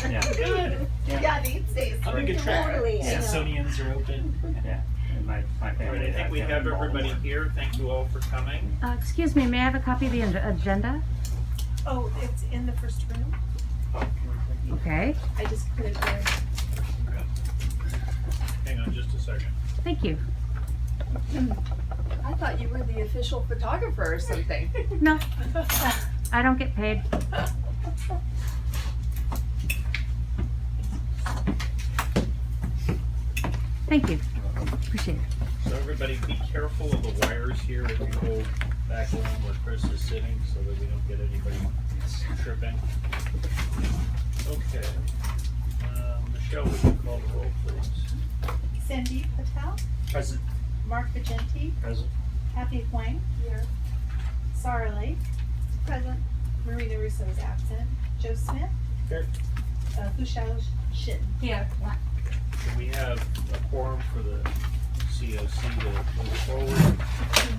Good. Yeah, these days. I'm a good tracker. Totally. Smithsonian's are open. Yeah. And my All family. right, I think we have everybody here. Thank you all for coming. Excuse me, may I have a copy of the agenda? Oh, it's in the first room. Okay, I just put it there. Hang on just a second. thank you. I thought you were the official photographer or something. No, I don't get paid. Thank you. Appreciate it. So everybody be careful of the wires here as we go back along where Chris is sitting so that we don't get anybody tripping. Okay. Michelle, would you call the roll, please? Sandeep Patel, Present. Mark Vigenti, Present. Kathy Huang, here. Sarah Lake, present. Marina Russo is absent. Joe Smith, Here. Hushao Shin. Here. So we have a quorum for the CoC to move forward.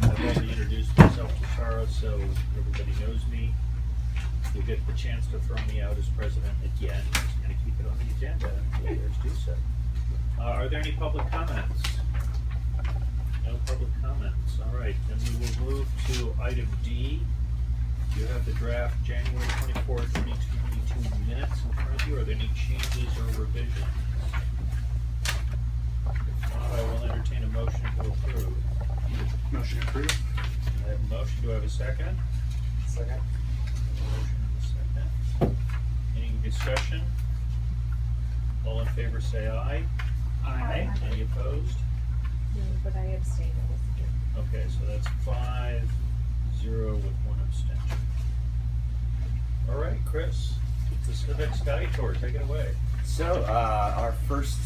I've already introduced myself to Tara, so everybody knows me. You'll get the chance to throw me out as president again. I'm just going to keep it on the agenda until others do so. Are there any public comments? No public comments. All right, then we will move to item D. You have the draft January 24, 2022 minutes in front of you. Are there any changes or revisions? If not, I will entertain a motion to approve. Motion approved. I have a motion. Do I have a second? Second. Motion and a second. Any discussion? All in favor say aye. Aye. Any opposed? No, but I abstained. Okay, so that's 5-0 with one abstention. All right, Chris, the Civic Sky Tour, take it away. So our first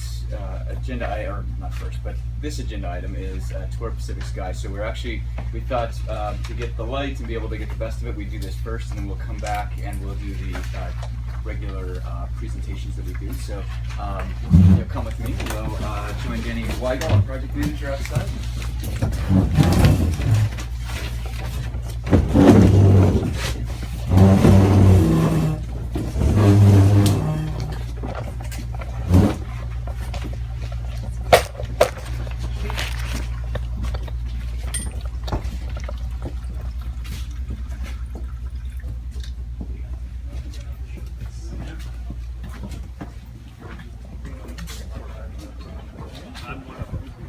agenda, or not first, but this agenda item is Tour Pacific Sky. So we thought to get the lights and be able to get the best of it, we do this first, and then we'll come back and we'll do the regular presentations that we do. So you'll come with me. We'll join Danny Weigel, our project manager outside.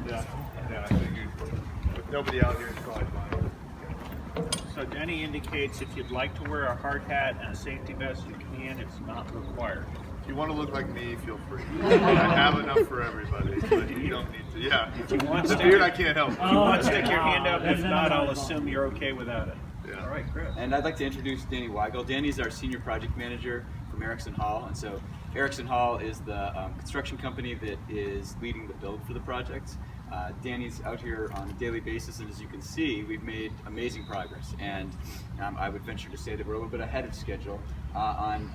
Yeah, I figured with nobody out here, it's probably fine. So Denny indicates if you'd like to wear a hard hat and a safety vest, you can. It's not required. If you want to look like me, feel free. I have enough for everybody, but you don't need to. Yeah. If you want The to, beard, I can't help. if you want, stick your hand up. If not, I'll assume you're okay without it. Yeah. All right, Chris. And I'd like to introduce Danny Weigel. Danny's our senior project manager from Erickson Hall. And so Erickson Hall is the construction company that is leading the build for the project. Danny's out here on a daily basis, and as you can see, we've made amazing progress. And I would venture to say that we're a little bit ahead of schedule on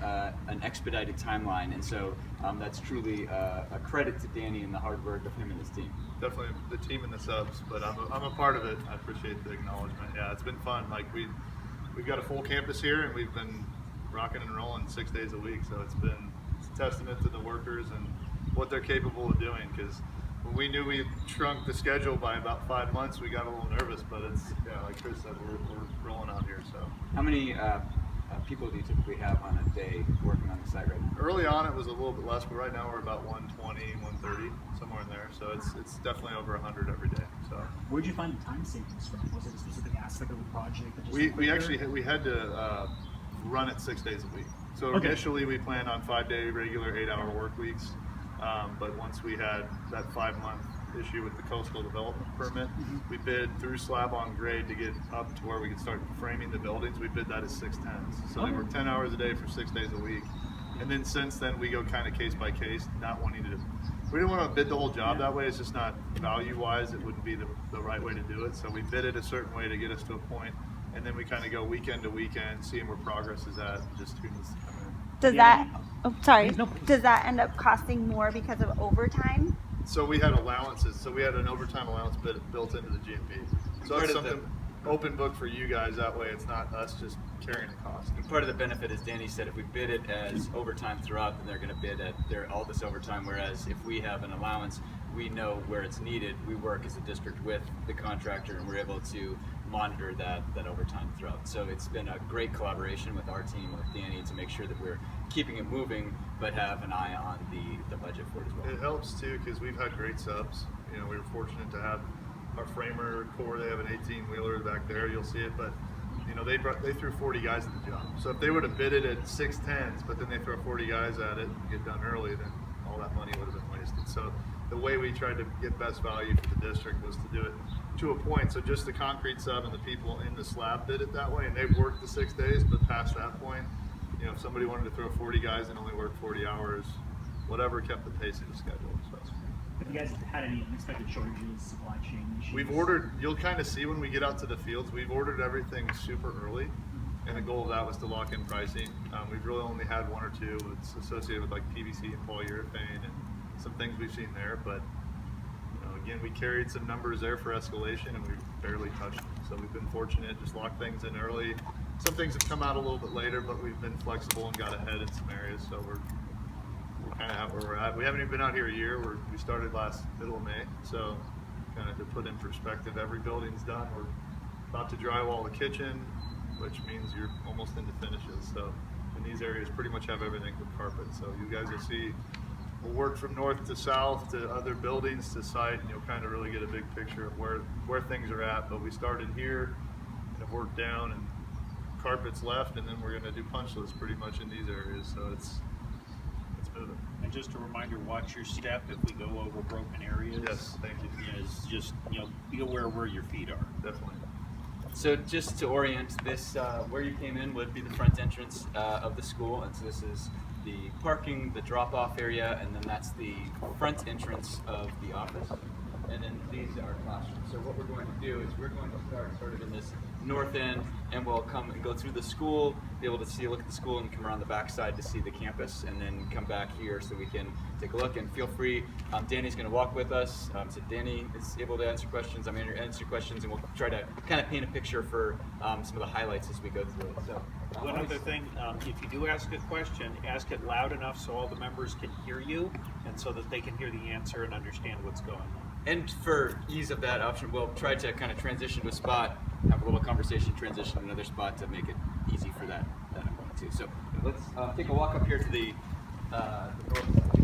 an expedited timeline. And so that's truly a credit to Danny and the hard work of him and his team. Definitely the team and the subs, but I'm a part of it. I appreciate the acknowledgement. Yeah, it's been fun. Like we've got a full campus here, and we've been rocking and rolling 6 days a week. So it's a testament to the workers and what they're capable of doing. Because when we knew we shrunk the schedule by about 5 months, we got a little nervous. But it's like Chris said, we're rolling out here. So How many people do you typically have on a day working on the site right now? early on it was a little bit less, but right now we're about 120, 130, somewhere in there. So it's definitely over 100 every day. So Where'd you find the time savings from? Was it a specific aspect of the project? That just we actually had to run it 6 days a week. So Okay. initially we planned on 5-day regular 8-hour work weeks, but once we had that 5-month issue with the coastal development permit, we bid through slab on grade to get up to where we could start framing the buildings. We bid that as 6/10s. So they were 10 hours a day for 6 days a week. And then since then we go kind of case by case, not wanting to. We didn't want to bid the whole job that way. It's just not value-wise. It wouldn't be the right way to do it. So we bid it a certain way to get us to a point, and then we kind of go weekend to weekend, seeing where progress is at, just who needs to come in. Does that, oh, sorry, No, please. does that end up costing more because of overtime? So we had allowances. So we had an overtime allowance built into the GMP. So that's something open book for you guys. That way, it's not us just carrying the cost. part of the benefit, as Danny said, if we bid it as overtime throughout, then they're going to bid at all this overtime. Whereas if we have an allowance, we know where it's needed. We work as a district with the contractor, and we're able to monitor that overtime throughout. So it's been a great collaboration with our team, with Danny, to make sure that we're keeping it moving, but have an eye on the budget for it as well. It helps too because we've had great subs. You know, we were fortunate to have our framer core. They have an 18-wheeler back there. You'll see it, but you know they threw 40 guys at the job. So if they would have bid it at 610s, but then they throw 40 guys at it and get done early, then all that money would have been wasted. So the way we tried to get best value for the district was to do it to a point. So just the concrete sub and the people in the slab did it that way, and they've worked the 6 days. But past that point, you know, if somebody wanted to throw 40 guys and only work 40 hours, whatever kept the pace of the schedule. So. Have you guys had any unexpected shortages, supply chain issues? We've ordered, you'll kind of see when we get out to the fields, we've ordered everything super early, and the goal of that was to lock in pricing. We've really only had one or two. It's associated with like PVC and polyurethane and some things we've seen there, but you know, again, we carried some numbers there for escalation and we barely touched them. So we've been fortunate, just locked things in early. Some things have come out a little bit later, but we've been flexible and got ahead in some areas, so we're kind of where we're at. We haven't even been out here a year. We started middle of May, so kind of to put in perspective, every building's done. We're about to drywall the kitchen, which means you're almost into finishes. So in these areas, pretty much have everything with carpet. So you guys will see, we'll work from north to south to other buildings to site, and you'll kind of really get a big picture of where things are at. But we started here and have worked down, and carpet's left, and then we're going to do punch lists pretty much in these areas. So it's moving. And just a reminder, watch your step if we go over broken areas. Yes, thank you. Is just, you know, be aware where your feet are. Definitely. So just to orient this, where you came in would be the front entrance of the school, and so this is the parking, the drop-off area, and then that's the front entrance of the office, and then these are classrooms. So what we're going to do is we're going to start sort of in this north end, and we'll come and go through the school, be able to look at the school, and come around the back side to see the campus, and then come back here so we can take a look. And feel free, Danny's going to walk with us, so Danny is able to answer questions, I'm going to answer questions, and we'll try to kind of paint a picture for some of the highlights as we go through it. So, One other thing, if you do ask a question, ask it loud enough so all the members can hear you, and so that they can hear the answer and understand what's going on. And for ease of that option, we'll try to kind of transition to a spot, have a little conversation, transition to another spot to make it easy for that point too. So let's take a walk up here to the north side.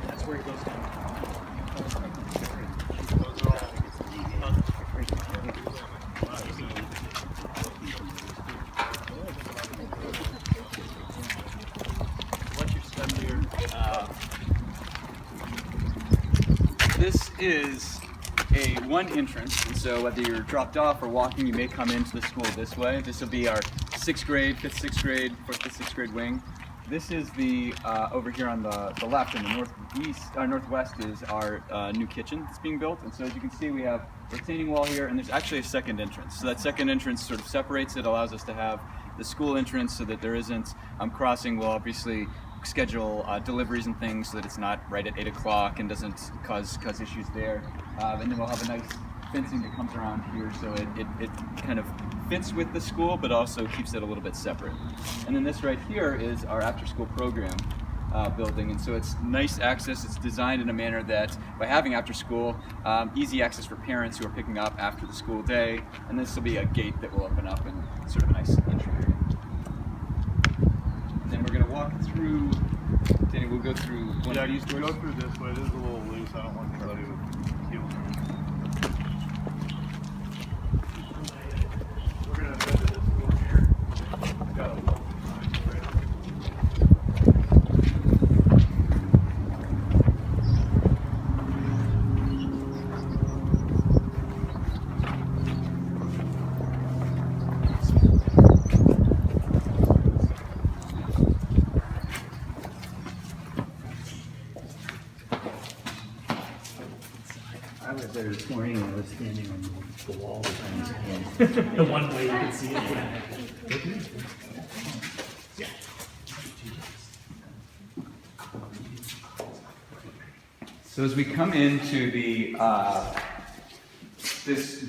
That's where it goes down. What's your step here? This is one entrance, and so whether you're dropped off or walking, you may come into the school this way. This will be our 6th grade, 5th, 6th grade, 4th, 5th, 6th grade wing. This is the over here on the left, in the northwest is our new kitchen that's being built. And so as you can see, we have a retaining wall here, and there's actually a second entrance. So that second entrance sort of separates it, allows us to have the school entrance so that there isn't crossing. We'll obviously schedule deliveries and things so that it's not right at 8 o'clock and doesn't cause issues there. And then we'll have a nice fencing that comes around here, so it kind of fits with the school, but also keeps it a little bit separate. And then this right here is our after-school program building, and so it's nice access. It's designed in a manner that by having after-school, easy access for parents who are picking up after the school day, and this will be a gate that will open up and sort of a nice entry area. And then we're going to walk through, Danny, we'll go through one of these doors. Go through this way. This is a little loose. I don't want anybody with heels. We're going to head to this door here. Go. I was there this morning and I was standing on the The wall. The one way you can see it. Yeah. So as we come into the this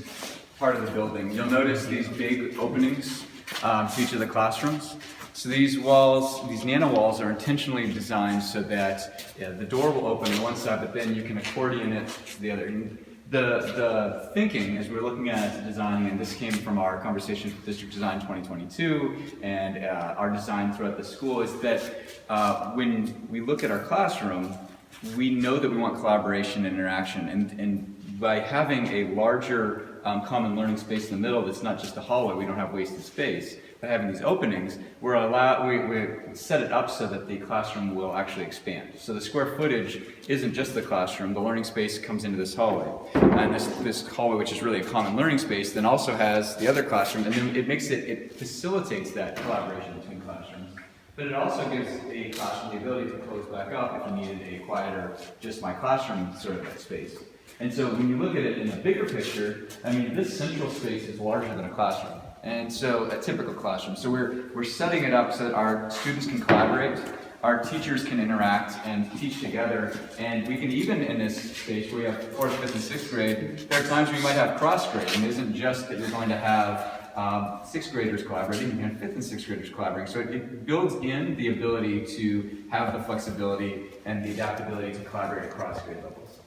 part of the building, you'll notice these big openings to each of the classrooms. So these walls, these nano walls, are intentionally designed so that the door will open on one side, but then you can accordion it to the other. And the thinking, as we're looking at designing, and this came from our conversation with District Design 2022 and our design throughout the school, is that when we look at our classroom, we know that we want collaboration and interaction, and by having a larger common learning space in the middle that's not just a hallway, we don't have wasted space. By having these openings, we set it up so that the classroom will actually expand. So the square footage isn't just the classroom, the learning space comes into this hallway. And this hallway, which is really a common learning space, then also has the other classroom, and then it facilitates that collaboration between classrooms. But it also gives a classroom the ability to close back up if you needed a quieter, just my classroom sort of space. And so when you look at it in the bigger picture, I mean, this central space is larger than a classroom. And so a typical classroom. So we're setting it up so that our students can collaborate, our teachers can interact and teach together, and we can even in this space where we have 4th, 5th, and 6th grade, there are times we might have cross-grading. It isn't just that you're going to have 6th graders collaborating, you have 5th and 6th graders collaborating. So it builds in the ability to have the flexibility and the adaptability to collaborate across grade levels.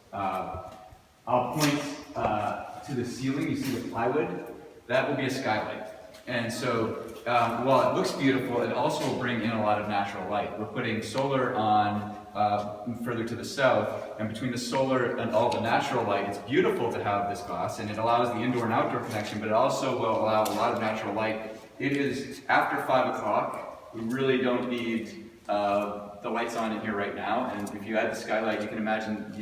I'll point to the ceiling. You see the plywood? That will be a skylight. And so while it looks beautiful, it also will bring in a lot of natural light. We're putting solar on further to the south, and between the solar and all the natural light, it's beautiful to have this glass, and it allows the indoor and outdoor connection, but it also will allow a lot of natural light. It is after 5 o'clock. We really don't need the lights on in here right now, and if you add the skylight, you can imagine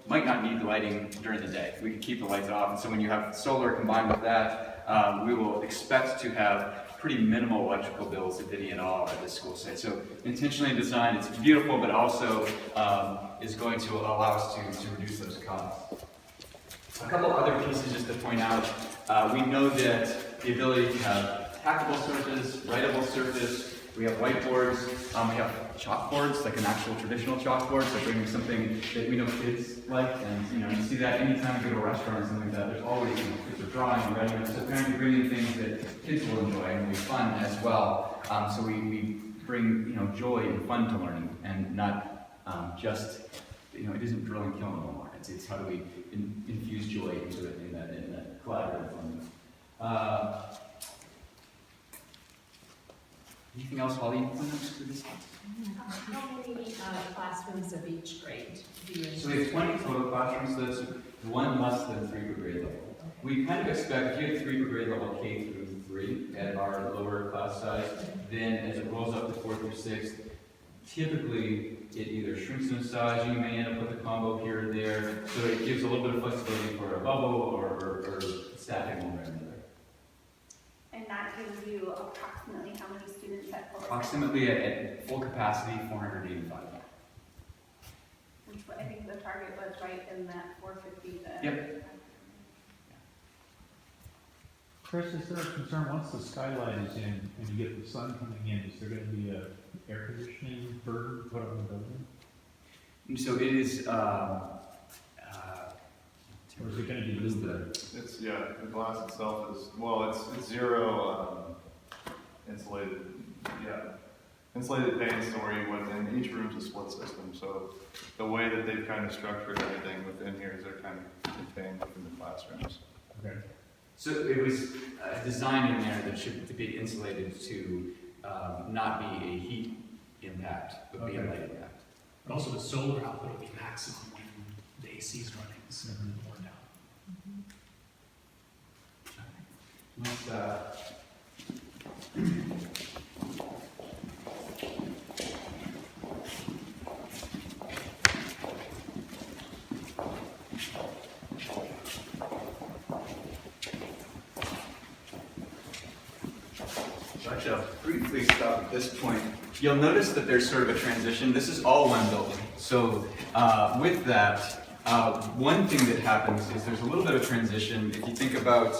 might not need the lighting during the day. We can keep the lights off, and so when you have solar combined with that, we will expect to have pretty minimal electrical bills, if any at all, at this school site. So intentionally designed, it's beautiful, but also is going to allow us to reduce those costs. A couple other pieces just to point out. We know that the ability to have tackable surface, writable surface, we have whiteboards, we have chalkboards, like an actual traditional chalkboard, so bringing something that we know kids like, and you see that anytime you go to a restaurant or something like that, there's always kids are drawing and writing, so apparently bringing things that kids will enjoy and will be fun as well. So we bring joy and fun to learning, and not just it isn't drill and kill anymore. It's how do we infuse joy into it in that collaborative learning. Anything else, Holly, you want to do this? How many classrooms of each grade do you So we have 20 total classrooms, so that's one less than 3 per grade level. We kind of expect, if you have 3 per grade level K through 3 at our lower class size, then as it rolls up to 4th through 6th, typically it either shrinks in size, you may end up with a combo here or there, so it gives a little bit of flexibility for a bubble or staffing one way or another. And that gives you approximately how many students at full? Approximately at full capacity, 485. Which I think the target was right in that 450 to... Yep. Chris, is there a concern, once the skylight is in and you get the sun coming in, is there going to be a air conditioning burden put on the building? And so it is, Or is it going to be moved? It's, the glass itself is, it's zero insulated, insulated pane story within each room's a split system. So the way that they've kind of structured everything within here is they're kind of contained within the classrooms. Okay. So it was designed in there that should to be insulated to not be a heat impact, but be a light impact. But also the solar output will be maximum when the AC is running, so more down. Actually, I'll briefly stop at this point. You'll notice that there's sort of a transition. This is all one building. So with that, One thing that happens is there's a little bit of transition. If you think about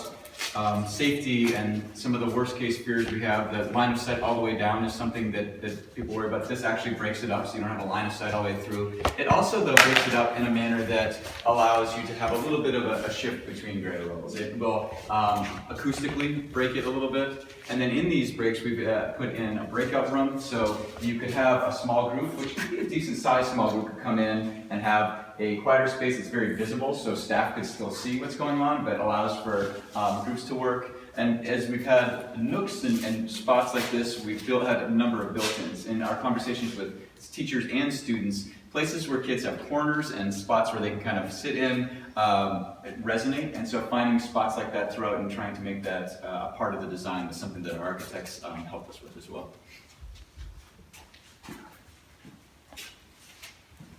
safety and some of the worst case fears we have, the line of sight all the way down is something that people worry about. This actually breaks it up so you don't have a line of sight all the way through. It also, though, breaks it up in a manner that allows you to have a little bit of a shift between grade levels. It will acoustically break it a little bit. And then in these breaks, we've put in a breakout room, so you could have a small group, which could be a decent sized small group, could come in and have a quieter space that's very visible, so staff could still see what's going on, but allows for groups to work. And as we've had nooks and spots like this, we've had a number of built-ins. In our conversations with teachers and students, places where kids have corners and spots where they can kind of sit in resonate, and so finding spots like that throughout and trying to make that a part of the design is something that our architects help us with as well.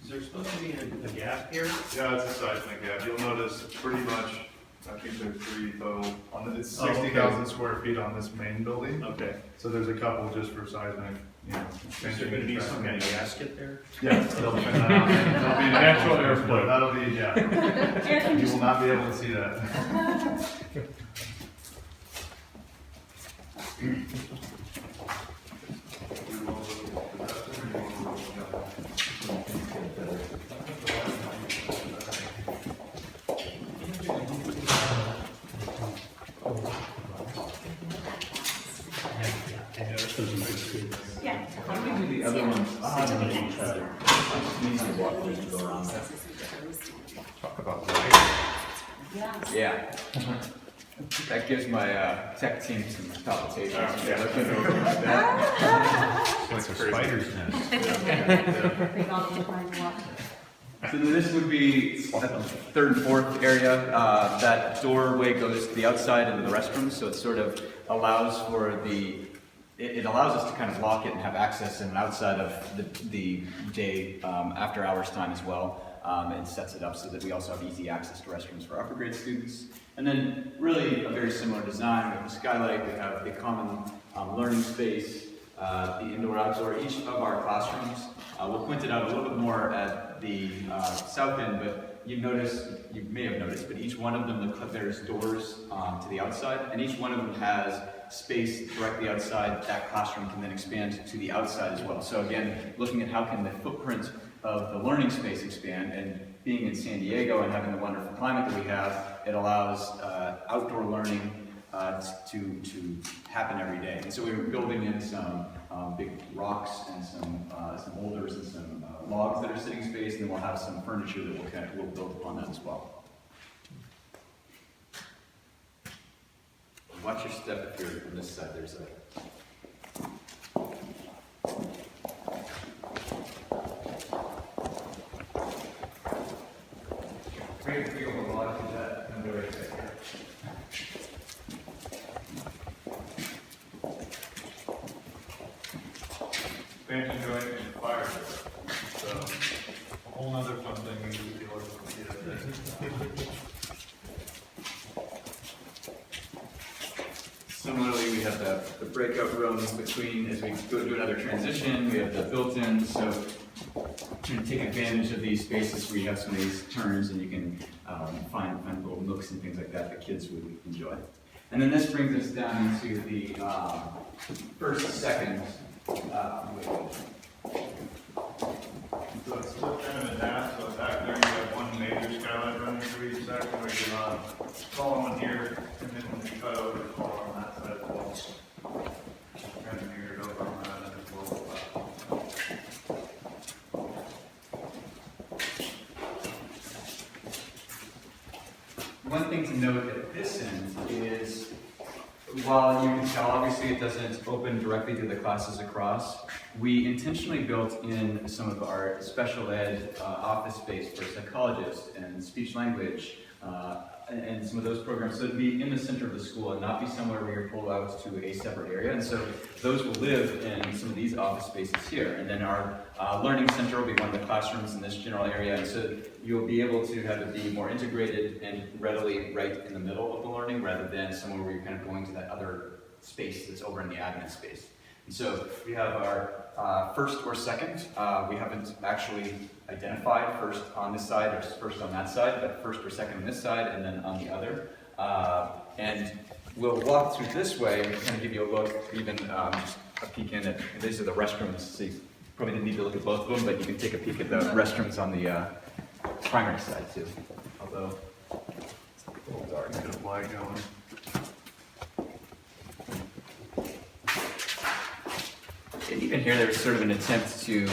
Is there supposed to be a gap here? Yeah, it's a seismic gap. You'll notice pretty much, I think there's 3 total. It's Oh, okay. 60,000 square feet on this main building. Okay. So there's a couple just for seismic, Is there gonna be some kind of gasket there? Yes, there'll be natural airflow. That'll be, yeah. You will not be able to see that. Yeah. How do we do the other ones? Talk about Yeah. That gives my tech team some palpitations. Yeah. Looking over like that. Like a spider's nest. So this would be the third and fourth area. That doorway goes to the outside into the restrooms, so it sort of allows for it allows us to kind of lock it and have access in and outside of the day after hours time as well. And sets it up so that we also have easy access to restrooms for upper grade students. And then really a very similar design. We have a skylight, we have the common learning space, the indoor-outdoor. Each of our classrooms, we'll point it out a little bit more at the south end, but you may have noticed, but each one of them, there's doors to the outside, and each one of them has space directly outside. That classroom can then expand to the outside as well. So again, looking at how can the footprint of the learning space expand, and being in San Diego and having the wonderful climate that we have, it allows outdoor learning to happen every day. And so we were building in some big rocks and some boulders and some logs that are sitting space, and then we'll have some furniture that we'll build upon that as well. Watch your step if you're on this side. There's a great feel of a lot of that window right there. Expansion joint and fire. So, a whole nother fun thing we do deal with. Similarly, we have the breakout rooms between, as we go do another transition, we have the built-in, so trying to take advantage of these spaces where you have some of these turns and you can find little nooks and things like that that kids would enjoy. And then this brings us down into the first, second So it's split kind of in half, so back there you have one major skylight running through each section where you column one here, and then when you cut over, column on that side as well. Kind of mirrored over on that end as well. One thing to note at this end is, while you can tell, obviously it doesn't open directly to the classes across, we intentionally built in some of our special ed office space for psychologists and speech language and some of those programs, so to be in the center of the school and not be somewhere where you're pulled out to a separate area. And so those will live in some of these office spaces here. And then our learning center will be one of the classrooms in this general area. And so you'll be able to have it be more integrated and readily right in the middle of the learning rather than somewhere where you're kind of going to that other space that's over in the admin space. And so we have our first or second. We haven't actually identified first on this side or first on that side, but first or second on this side and then on the other. And we'll walk through this way and kind of give you a look, even just a peek in at, these are the restrooms. So you probably didn't need to look at both of them, but you can take a peek at the restrooms on the primary side too. Although, it's a little dark. Get a flag going. And even here, there's sort of an attempt to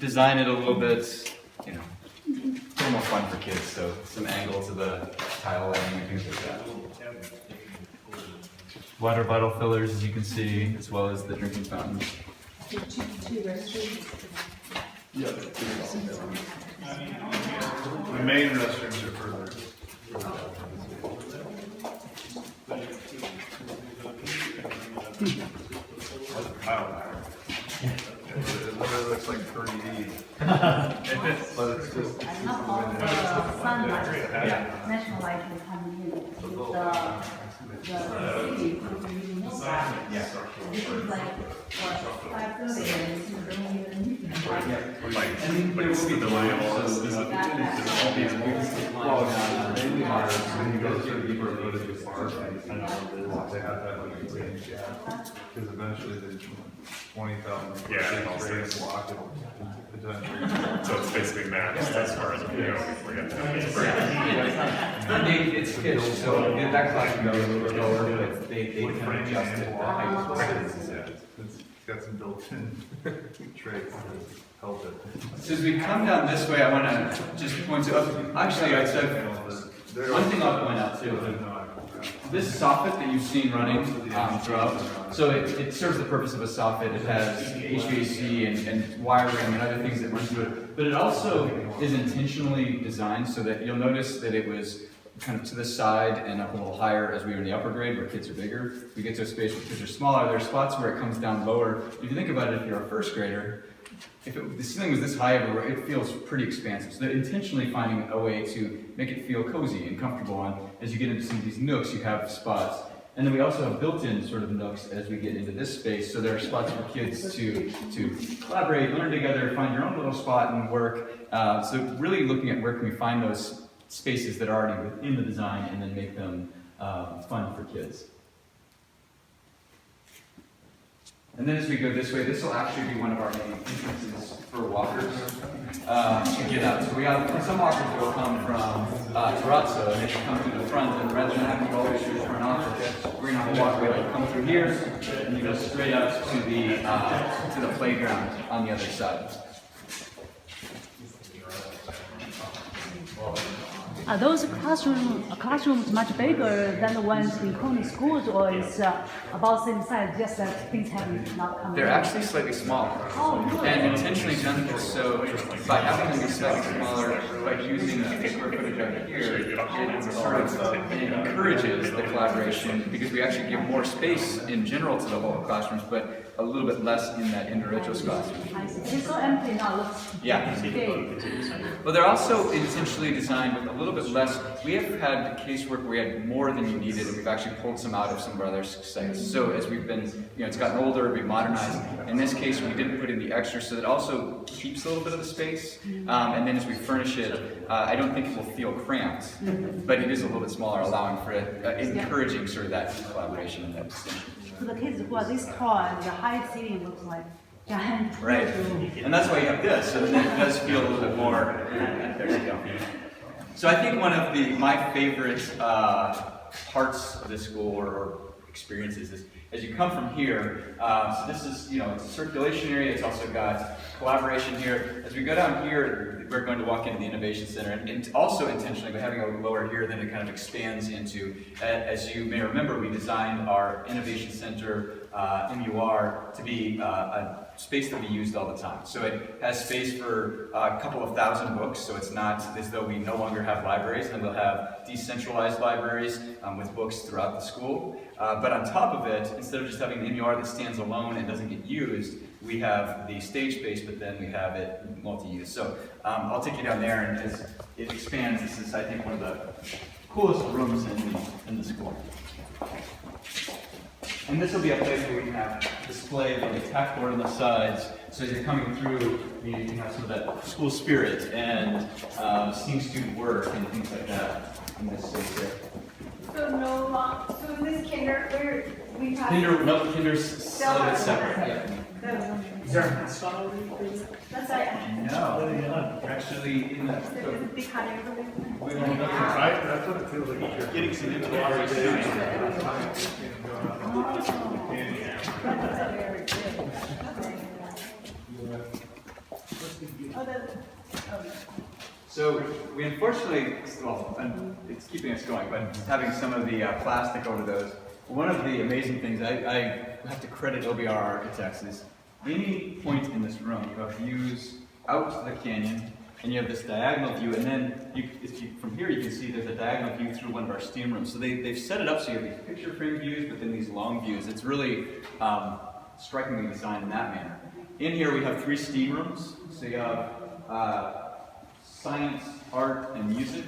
design it a little bit, you know, a little more fun for kids. So some angle to the tile lighting and things like that. Water bottle fillers, as you can see, as well as the drinking fountains. Two restrooms. Yep. The main restrooms are further. It literally looks like 3D. But it's just. Not all the sunlight, national light will come in, the city will be using this side. This is like, what, 5:30 and it's not even. And what's the delay of all this? When you go through deeper footage of park, I know they have that like range gap, because eventually there's 20,000 radius block it potentially. So it's basically mapped as far as we go. It's pitched, so that class can go a little bit lower, but they kind of adjust it. It's got some built-in traits that help it. So as we come down this way, I want to just point to, actually, I'd say, one thing I'll point out too. This soffit that you've seen running throughout, so it serves the purpose of a soffit. It has HVAC and wiring and other things that run through it, but it also is intentionally designed so that you'll notice that it was kind of to the side and up a little higher as we were in the upper grade where kids are bigger. We get to a space where kids are smaller. There are spots where it comes down lower. If you think about it, if you're a first grader, if the ceiling was this high everywhere, it feels pretty expansive. So they're intentionally finding a way to make it feel cozy and comfortable. And as you get into some of these nooks, you have spots. And then we also have built-in sort of nooks as we get into this space. So there are spots for kids to collaborate, learn together, find your own little spot and work. So really looking at where can we find those spaces that are already within the design and then make them fun for kids. And then as we go this way, this will actually be one of our main entrances for walkers to get out. So we have some walkers that will come from Terrazzo, and they should come through the front, and rather than having to go all the way through the front office, we're going to have a walkway that will come through here, and you go straight out to the playground on the other side. Are those classrooms much bigger than the ones in Coney schools, or is about the same size, just that things have not come in? They're actually slightly smaller. Oh, really? And intentionally done this so by having them be slightly smaller, by using the square footage out here, it encourages the collaboration because we actually give more space in general to the whole classrooms, but a little bit less in that individual classroom. I see. It's so empty now, looks big. Well, they're also intentionally designed with a little bit less. We have had casework where we had more than you needed, and we've actually pulled some out of some of our other sites. So as we've been, it's gotten older, we've modernized. In this case, we didn't put in the extra, so that also keeps a little bit of the space. And then as we furnish it, I don't think it will feel cramped, but it is a little bit smaller, allowing for it, encouraging sort of that collaboration and that distinction. For the kids who are this tall, and the high ceiling looks like giant. Right, and that's why you have this, so then it does feel a little bit more, there you go. So I think one of my favorite parts of this school or experiences is as you come from here, so this is, it's a circulation area, it's also got collaboration here. As we go down here, we're going to walk into the Innovation Center, and also intentionally, by having a lower here, then it kind of expands into, as you may remember, we designed our Innovation Center, MUR, to be a space that we used all the time. So it has space for a couple of thousand books, so it's not as though we no longer have libraries, and we'll have decentralized libraries with books throughout the school. But on top of it, instead of just having the MUR that stands alone and doesn't get used, we have the stage space, but then we have it multi-use. So I'll take you down there, and as it expands, this is, I think, one of the coolest rooms in the school. And this will be a place where we can have display, there'll be tackboard on the sides, so as you're coming through, you can have some of that school spirit and STEAM student work and things like that in this space here. So no long, so this we've had. Kinder's separate. Yeah. Is there a mascot already? That's right. No, actually, in the. Big honey over there. We don't know. Right, that's what it feels like. You're getting some So we unfortunately, well, it's keeping us going, but having some of the plastic over those. One of the amazing things I have to credit OBR architects is any point in this room, you have views out to the canyon, and you have this diagonal view, and then from here you can see there's a diagonal view through one of our steam rooms. So they've set it up so you have these picture frame views, but then these long views. It's really strikingly designed in that manner. In here we have 3 steam rooms. So you have science, art, and music.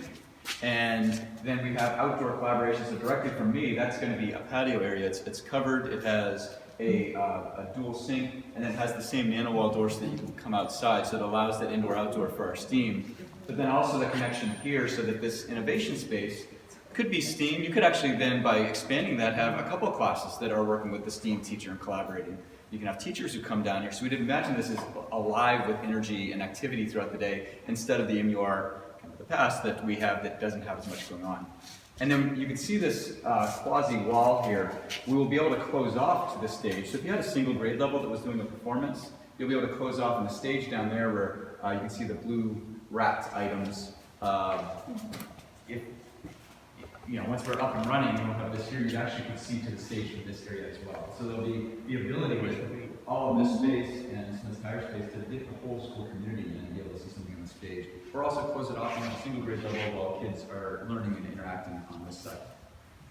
And then we have outdoor collaboration. So directly from me, that's going to be a patio area. It's covered. It has a dual sink, and it has the same nano-wall doors so that you can come outside. So it allows that indoor-outdoor for our STEAM. But then also the connection here so that this innovation space could be STEAM. You could actually then, by expanding that, have a couple of classes that are working with the STEAM teacher and collaborating. You can have teachers who come down here. So we'd imagine this is alive with energy and activity throughout the day instead of the MUR kind of the past that we have that doesn't have as much going on. And then you can see this quasi-wall here. We will be able to close off to the stage. So if you had a single grade level that was doing a performance, you'll be able to close off on the stage down there where you can see the blue wrapped items. If once we're up and running, and we'll have this here, you actually can see to the stage from this area as well. So there'll be the ability with all of this space and some entire space to get the whole school community and be able to see something on the stage. Or also close it off on a single grade level while kids are learning and interacting on this site.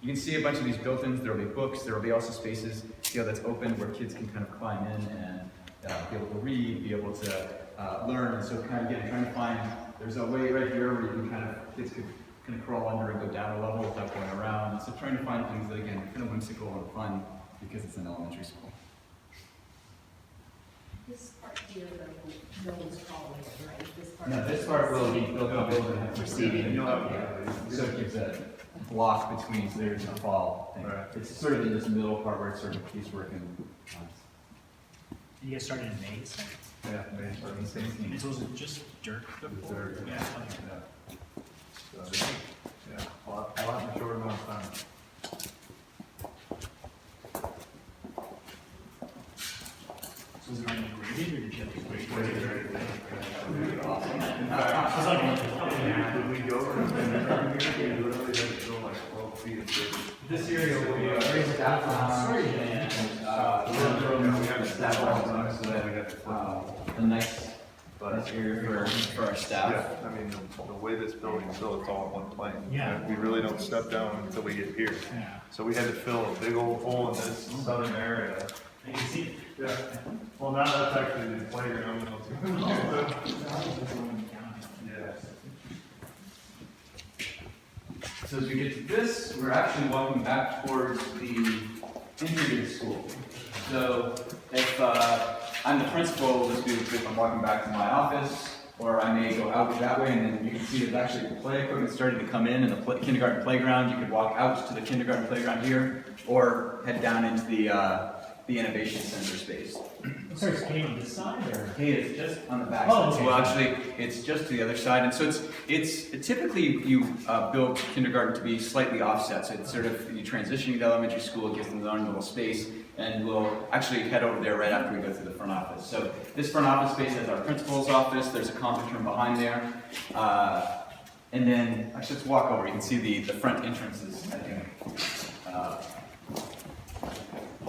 You can see a bunch of these built-ins. There will be books. There will be also spaces that's open where kids can kind of climb in and be able to read, be able to learn. And so kind of trying to find, there's a way right here where you can kids could kind of crawl under and go down a level without going around. So trying to find things that, again, are kind of whimsical and fun because it's an elementary school. This part here, no one's calling it, right? This part. No, this part will be built up over the receiving. So it gives a block between layers and fall thing. Right. It's sort of in this middle part where it's sort of piecework and You guys started in May, so? Yeah, May 17th. And so was it just dirt before? Dirt. Yeah. So, yeah, a lot in a short amount of time. So was it already graded, or did you have to grade? Awesome. Did we go over and literally had to go like 12 feet of dirt? this area will be a very staff lounge and we have a staff lounge so that we have a nice area for our staff. Yeah, I mean, the way this building's built, it's all in one plane. Yeah. We really don't step down until we get here. Yeah. So we had to fill a big old hole in this southern area. You can see it. Yeah. Well, now that's actually the playground. Yeah. So as we get to this, we're actually walking back towards the integrated school. So if I'm the principal, this would be if I'm walking back to my office, or I may go out that way, and then you can see that actually the play equipment starting to come in the kindergarten playground. You could walk out to the kindergarten playground here, or head down into the innovation center space. Sorry, it's Kate on this side, or? Hey, it's just on the back Oh, side. okay. Well, actually, it's just to the other side, and so it's typically you build kindergarten to be slightly offset. So it's sort of you transitioning to elementary school, it gives them their own little space, and we'll actually head over there right after we go through the front office. So this front office space has our principal's office. There's a conference room behind there, and then actually let's walk over. You can see the front entrances. I think.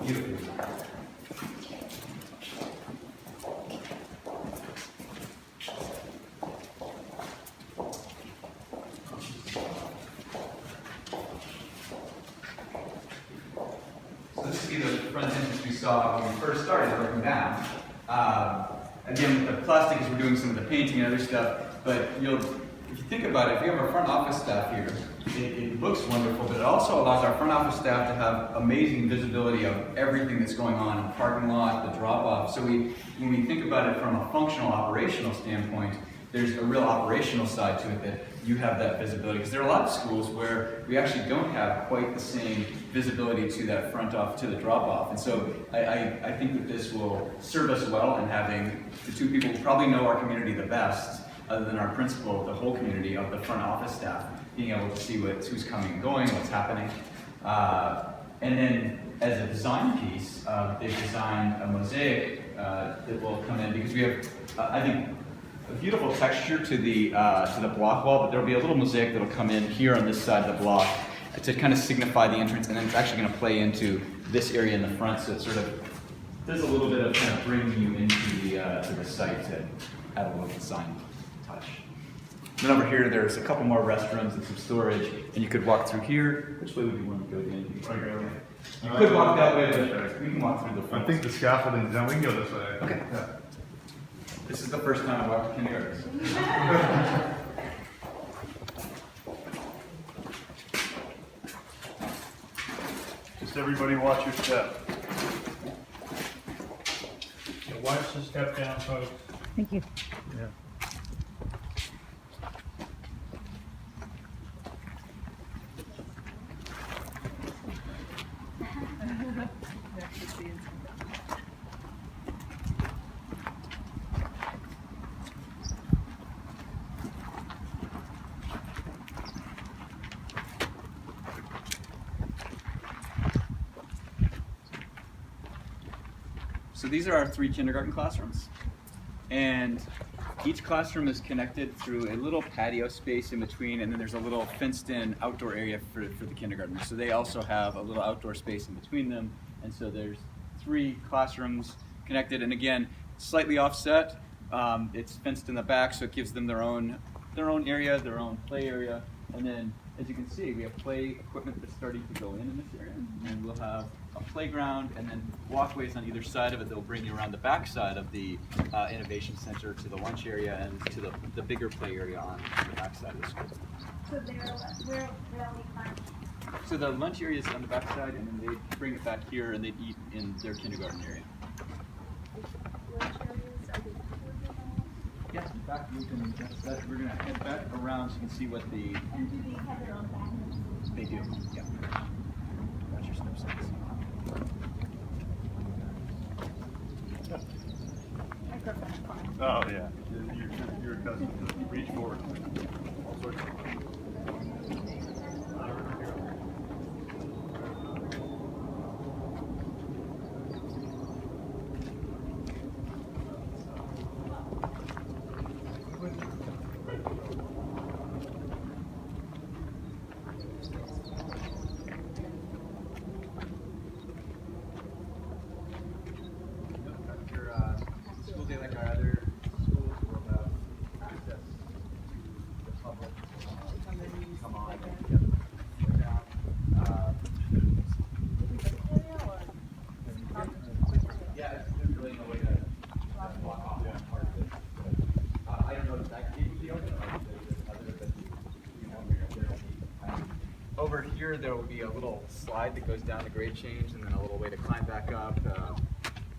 Beautiful. So this is the front entrance we saw when we first started looking down. Again, with the plastic is we're doing some of the painting and other stuff, but you'll if you think about it, if we have our front office staff here, it looks wonderful, but it also allows our front office staff to have amazing visibility of everything that's going on in the parking lot, the drop-off. So when we think about it from a functional, operational standpoint, there's a real operational side to it that you have that visibility. Because there are a lot of schools where we actually don't have quite the same visibility to that front off, to the drop-off. And so I think that this will serve us well in having the two people who probably know our community the best, other than our principal, the whole community of the front office staff, being able to see who's coming and going, what's happening. And then as a design piece, they've designed a mosaic that will come in, because we have, I think, a beautiful texture to the block wall, but there'll be a little mosaic that'll come in here on this side of the block to kind of signify the entrance, and then it's actually going to play into this area in the front, so it sort of does a little bit of kind of bringing you into the site to add a little design touch. Then over here, there's a couple more restrooms and some storage, and you could walk through here. Which way would you want to go, Dan? You could walk that way, but we can walk through the front. I think the scaffolding's down. We can go this way. Okay. Yeah. This is the first time I walked to kindergarten. Just everybody watch your step. So watch the step down, folks. Thank you. Yeah. So these are our 3 kindergarten classrooms, and each classroom is connected through a little patio space in between, and then there's a little fenced-in outdoor area for the kindergartners. So they also have a little outdoor space in between them, and so there's 3 classrooms connected, and again, slightly offset. It's fenced in the back, so it gives them their own area, their own play area, and then as you can see, we have play equipment that's starting to go in this area, and we'll have a playground and then walkways on either side of it that will bring you around the back side of the Innovation Center to the lunch area and to the bigger play area on the back side of the school. So where we find? So the lunch area is on the back side, and then they bring it back here and they eat in their kindergarten area. Yes, in fact, we're going to head back around so you can see what the... And do they have their own bathrooms? They do, yeah. That's your step size. Oh, yeah. You're accustomed to reach forward. All sorts of School day like our other schools will have access to the public. Come on. Yep. Yeah, there's really no way to walk off that part of it. I don't know if that gate would be open or if there's other, but you know, over here there will be a little slide that goes down the grade change and then a little way to climb back up.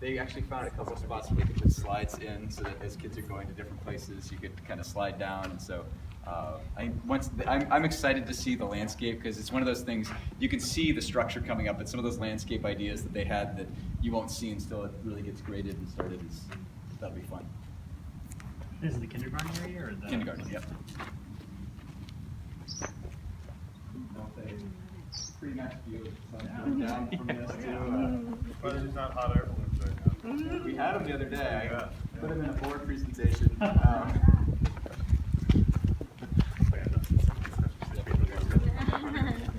They actually found a couple of spots where they could put slides in so that as kids are going to different places, you could kind of slide down. And so I'm excited to see the landscape because it's one of those things, you can see the structure coming up, but some of those landscape ideas that they had that you won't see until it really gets graded and started, that'll be fun. This is the kindergarten area or the? Kindergarten, yep. Pretty nice view. Down from this too. But it's not hot air balloons right now. We had them the other day. I put them in a board presentation.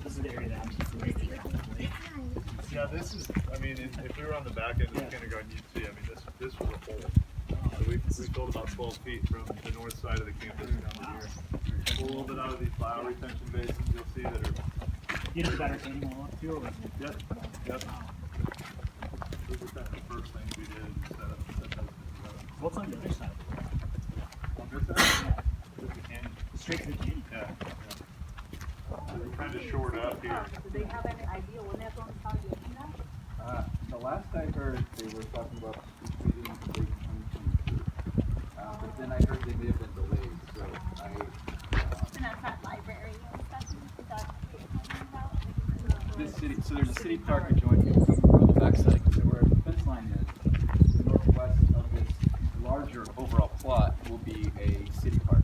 This is the area that I'm specifically. Yeah, this is, I mean, if we were on the back end of the kindergarten, you'd see, I mean, this was a hole. So we filled about 12 feet from the north side of the campus down to here. Pull a little bit out of these flower retention basins, you'll see that are. You did a better retaining wall up too, or was it? Yep, yep. Those were kind of the first things we did, set up. What's on the other side? On this side? Just the canyon. straight to the Danny. Yeah. We're trying to short up here. Do they have any idea when they're going to start doing that? The last I heard, they were talking about completing late 2022. But then I heard they may have been delayed, so And that's that library and stuff, is that what you're talking about? so there's a city park adjoining on the backside. So where the fence line is, the northwest of this larger overall plot will be a city park.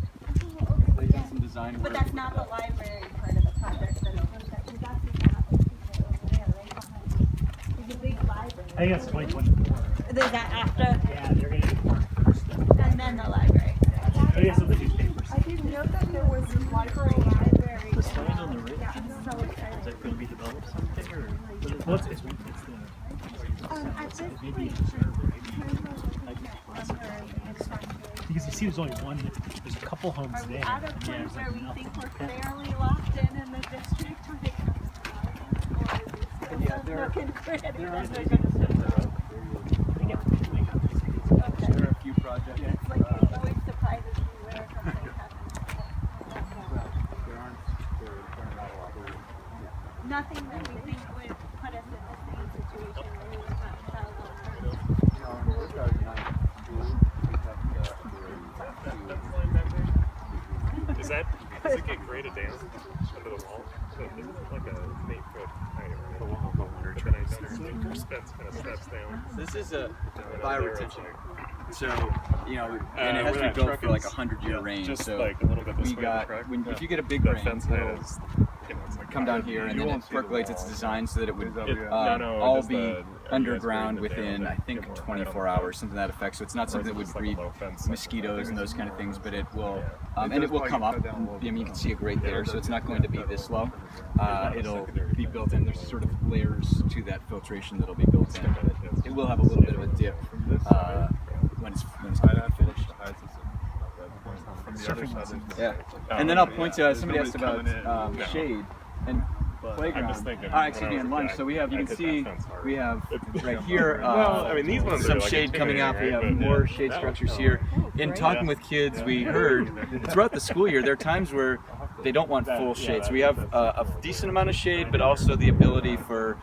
They did some design work. But that's not the library part of the project, then It's a big library. I think that's 2024. is that after, Yeah, they're gonna do one first. and then the library? Oh, yeah, so the newspapers. I didn't know that there was a library. The sign on the ridge. I'm so excited. Is that going to be developed someday, or? Well, it's the. Maybe it's because you see, there's only one. There's a couple homes Are we there. at a Yeah, point there's where like we nothing. think we're fairly locked in the district when it comes to housing? Or is it still looking pretty? There are They're maybe gonna- there are a few projects. It's like, it always surprises me where something happens. There aren't a lot. Nothing that we think would put us in the same situation where we would have to sell one. Does it get graded down under the wall? So it's like a 8-foot height, right? But then I noticed your steps kind of steps down. This is a bioretention. So, and it has where to be that built truck for like is, 100-year range. Just so like a little bit this we way, got, correct? if you get a big The rain, fence it'll height is, it's like come down here and You then won't it see the percolates. It's wall. designed so that it would no, all just be the- underground you guys graded it within, down I think, to get more 24 height on the hours, something to that effect. So it's not Or is something it that would just like a breed low fence, like mosquitoes and those kind of things, but it will, and does it will probably come up. cut down a little I mean, you bit. can see it right there, so it's not going to be this low. It'll be built in. There's sort of layers to that filtration that'll be built in. But it will have a little bit of a dip when it's completely finished. From the other side, Yeah, and then I'll point to somebody asked about shade and playground. I'm just thinking, Excuse when I me, was and a lunch. kid, So we have, you I can hit see, that fence hard. we have It's- right here Well, I mean, these ones some are like shade coming out. We have intimidating, right? more But, shade yeah. structures here. In talking with kids, we heard throughout the school year there are times where they don't want full shade. So we have a decent amount of shade, but also the ability for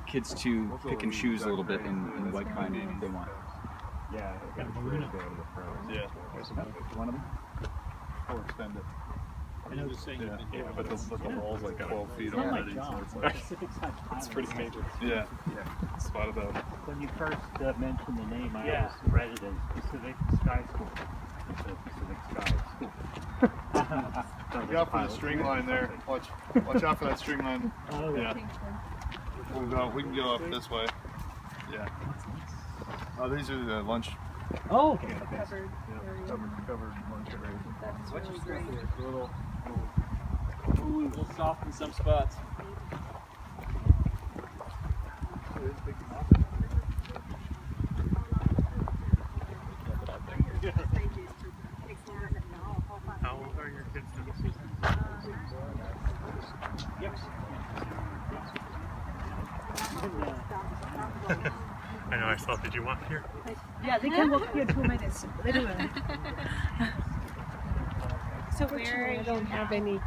kids to pick and choose a little bit in what kind they want. Yeah. yeah. One of them. Or extend it. I know the saying. Yeah, but the wall's like 12 feet It's not my already, so job. it's like, Pacific Side It's pretty major. yeah. Spotted that. When you first mentioned the name, I always read it as Pacific Sky School. It's a Pacific Sky School. Look out for the string line there. Watch out for that string line. Oh, Yeah. We can go up this way. Yeah. Oh, these are the lunch. Oh, okay. Covered lunch areas. Watch your string here. It's a little soft in some spots. How old are your kids now? I know, I saw. Did you walk here? Yeah, they can walk here 2 minutes. Literally. So where I don't have any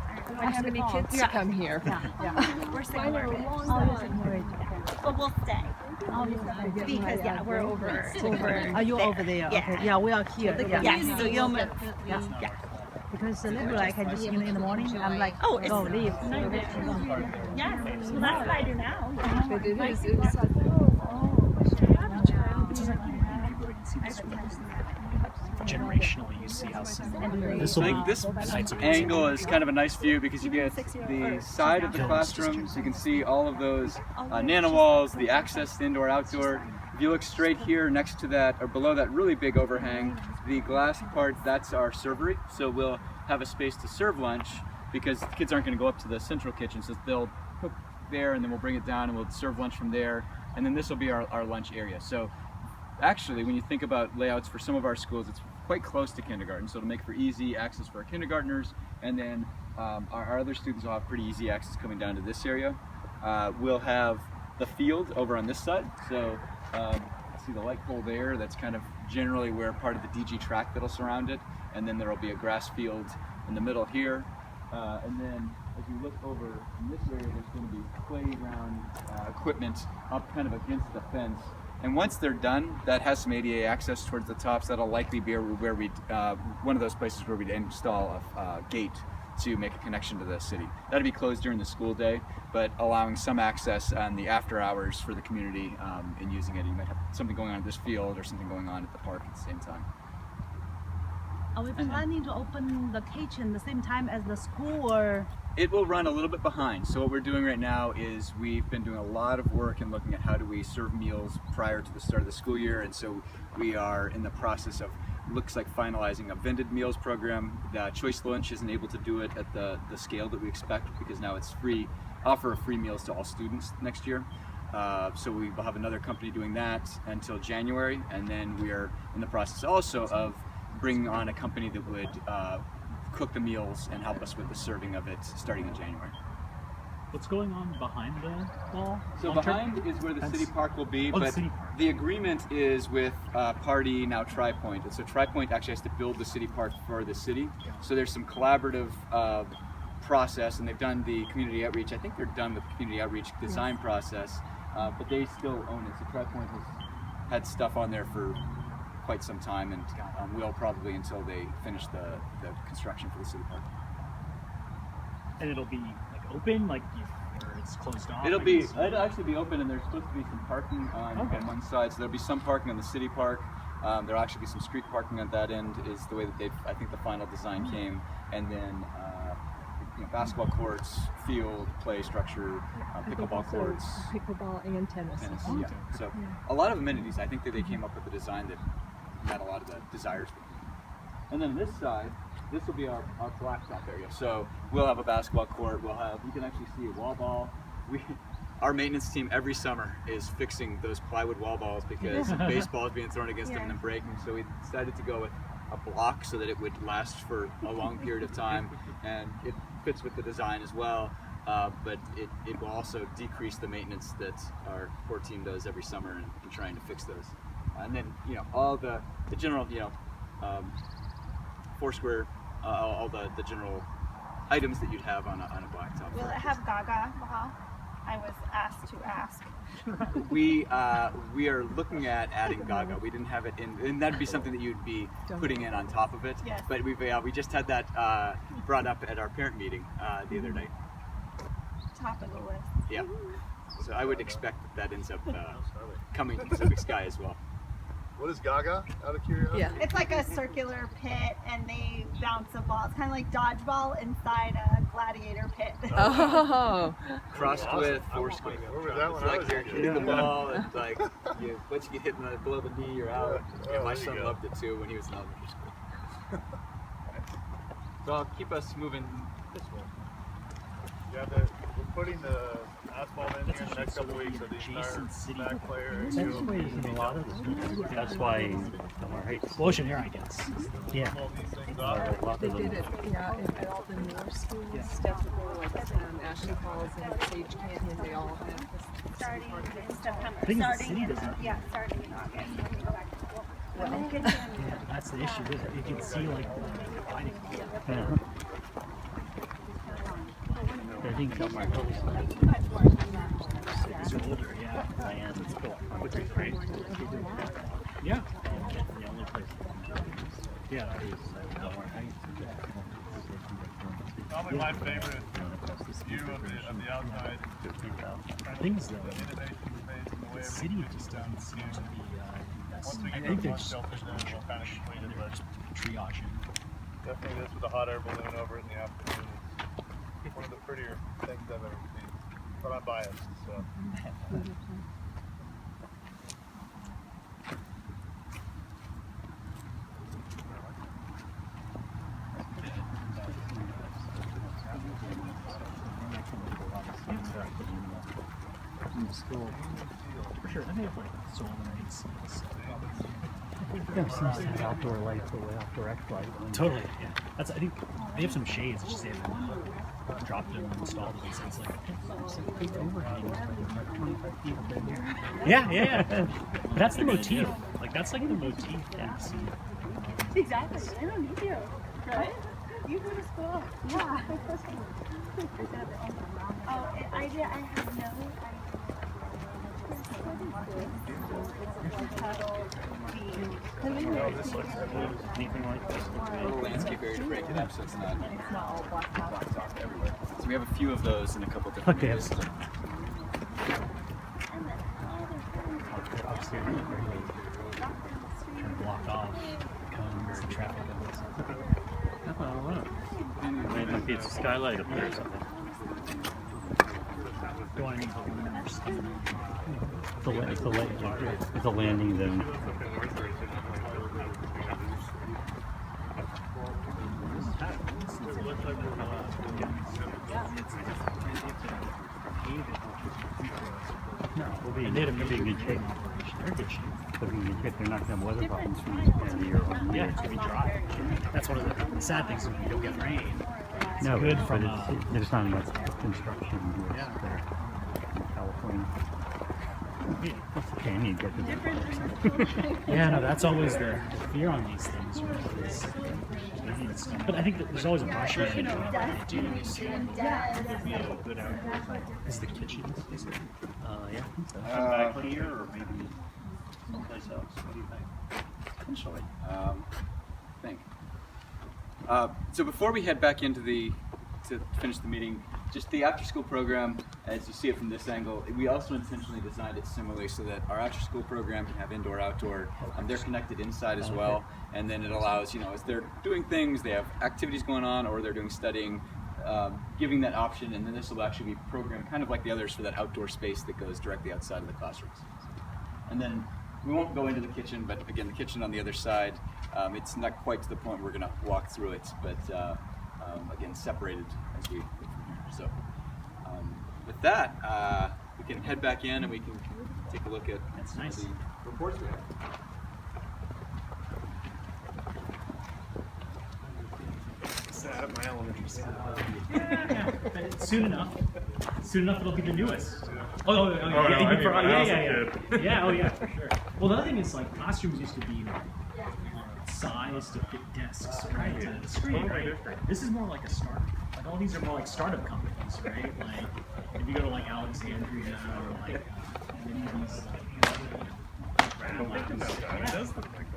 kids to come here. we're somewhere, but we'll stay. Because we're over. Are you over there? Okay. Yeah, we are here. Yes, so you'll move. Yeah. Because literally I can just in the morning I'm like, Oh, it's leave. Yes, well, that's what I do now. But it is. Generationally, you see how similar. This I think this angle is kind of a nice view because you get the side of the classroom, so you can see all of those nano walls, the access to indoor outdoor. If you look straight here next to that or below that really big overhang, the glass part, that's our servery. So we'll have a space to serve lunch because the kids aren't going to go up to the central kitchen, so they'll cook there and then we'll bring it down and we'll serve lunch from there. And then this will be our lunch area. So actually, when you think about layouts for some of our schools, it's quite close to kindergarten, so it'll make for easy access for our kindergartners, and then our other students will have pretty easy access coming down to this area. We'll have the field over on this side, so see the light pole there, that's kind of generally where part of the DG track that'll surround it, and then there will be a grass field in the middle here. And then as you look over in this area, there's going to be playground equipment up kind of against the fence. And once they're done, that has some ADA access towards the tops. That'll likely be where we one of those places where we'd install a gate to make a connection to the city. That'll be closed during the school day, but allowing some access on the after hours for the community in using it. You might have something going on at this field or something going on at the park at the same time. Are we planning to open the kitchen the same time as the school, or? It will run a little bit behind. So what we're doing right now is we've been doing a lot of work and looking at how do we serve meals prior to the start of the school year, and so we are in the process of, looks like, finalizing a vended meals program. Choice Lunch isn't able to do it at the scale that we expect because now it's free, offer free meals to all students next year. So we will have another company doing that until January, and then we are in the process also of bringing on a company that would cook the meals and help us with the serving of it starting in January. What's going on behind the wall? So behind is where the city park will be, Oh, but the city park. the agreement is with party, now TriPoint. And so TriPoint actually has to build the city park for the city. So there's some collaborative process, and they've done the community outreach. I think they're done with the community outreach design process, but they still own it. So TriPoint has had stuff on there for quite some time, and will probably until they finish the construction for the city park. And it'll be like open, like or it's closed off. It'll actually be open, and there's supposed to be some parking on one side. So there'll be some parking on the city park. There'll actually be some street parking on that end. Is the way that I think the final design came, and then basketball courts, field, play structure, pickleball courts. Pickleball and tennis. Yeah. So a lot of amenities. I think that they came up with a design that met a lot of the desires. And then this side, this will be our blacktop area. So we'll have a basketball court. You can actually see a wall ball. Our maintenance team every summer is fixing those plywood wall balls because baseball is being thrown against them and then breaking. So we decided to go with a block so that it would last for a long period of time, and it fits with the design as well. But it will also decrease the maintenance that our core team does every summer in trying to fix those. And then all the general Foursquare, all the general items that you'd have on a blacktop. Will it have Gaga? Well, I was asked to ask. We are looking at adding Gaga. We didn't have it in, and that'd be something that you'd be putting in on top of it. Yes. But we just had that brought up at our parent meeting the other night. Top of the list. Yeah. So I would expect that ends up coming to Pacific Sky as well. What is Gaga, out of curiosity? Yeah. It's like a circular pit, and they bounce a ball. It's kind of like dodgeball inside a gladiator pit. Oh. Crossed with Foursquare. Where was that when It's I like was you're a kid? hitting the ball, and like once you get hit below the knee, you're out. Oh, Yeah, my there you son go. loved it too when he was in elementary school. So I'll keep us moving this way. Yeah, we're putting the asphalt in here in the next couple weeks, so the entire back layer. In a lot of this. That's why explosion here, I guess. Yeah. All these things off. They did it, at all the newer schools, stuff like Ashley Falls and Sage Canyon, they all have this. Starting in September. I think the Starting city in, doesn't. starting in August when we go back to school. Yeah, that's the issue. Is it? You can see like the fighting. Yeah. I think it's older, yeah. Diane, it's cool. Which is great. Yeah. The only place. Yeah, that is. Probably my favorite view of the outside. Things though. Innovations made in the way The of city just doesn't seem to be. Once we I get think those one there's shelters in, we'll kind of complete it, but triaging. definitely this with a hot air balloon over it in the afternoon is one of the prettier things I've ever seen. But I'm biased, so. In the school. For sure. I think it's like solar lights. Yeah, some outdoor lights or outdoor X light. Totally. Yeah. That's. I think they have some shades. It's just they haven't dropped them and installed them. So it's like big overhang. Yeah. That's the motif. Like that's like the motif. Yeah. Exactly. I don't need you. Right? You go to school? Yeah. Oh, I did. I have no idea. Anything like this? A little landscape area to break it up so it's not It's not all black out. blocked off everywhere. So we have a few of those in a couple different Okay. areas. Upstairs, trying to block off cones and traffic. Maybe it's a skylight up there or something. Do I need It's a landing then. No, we'll be in good shape. They're in good shape. They'll be in good shape. They're not going to have weather problems from this time of the year. Yeah, it's going to be dry. That's one of the sad things when you don't get rain. It's No, good but from there's not much construction Yeah. there in California. That's okay, I need to get to that. Yeah, no, that's always the fear on these things. But I think that there's always a brush manager on what they do. So there'd be a good outlet. Is the kitchen? Is it? Yeah, I think so. Back here or maybe someplace else? What do you think? Potentially. Think. So before we head back into to finish the meeting, just the after-school program, as you see it from this angle, we also intentionally designed it similarly so that our after-school program can have indoor-outdoor. They're connected inside as well, and then it allows, as they're doing things, they have activities going on, or they're doing studying, giving that option, and then this will actually be programmed kind of like the others for that outdoor space that goes directly outside of the classrooms. And then we won't go into the kitchen, but again, the kitchen on the other side, it's not quite to the point where we're going to walk through it, but again, separated as we go from here. So with that, we can head back in and we can take a look at some of the reports we have. At my elementary school. Yeah, but soon enough it'll be the newest. No, I mean, when I was a kid. Yeah, oh yeah, for sure. Well, the other thing is like classrooms used to be sized to fit desks, right? To the screen, right? This is more like a startup. Like all these are more like startup companies, right? Like if you go to like Alexandria or like any of these.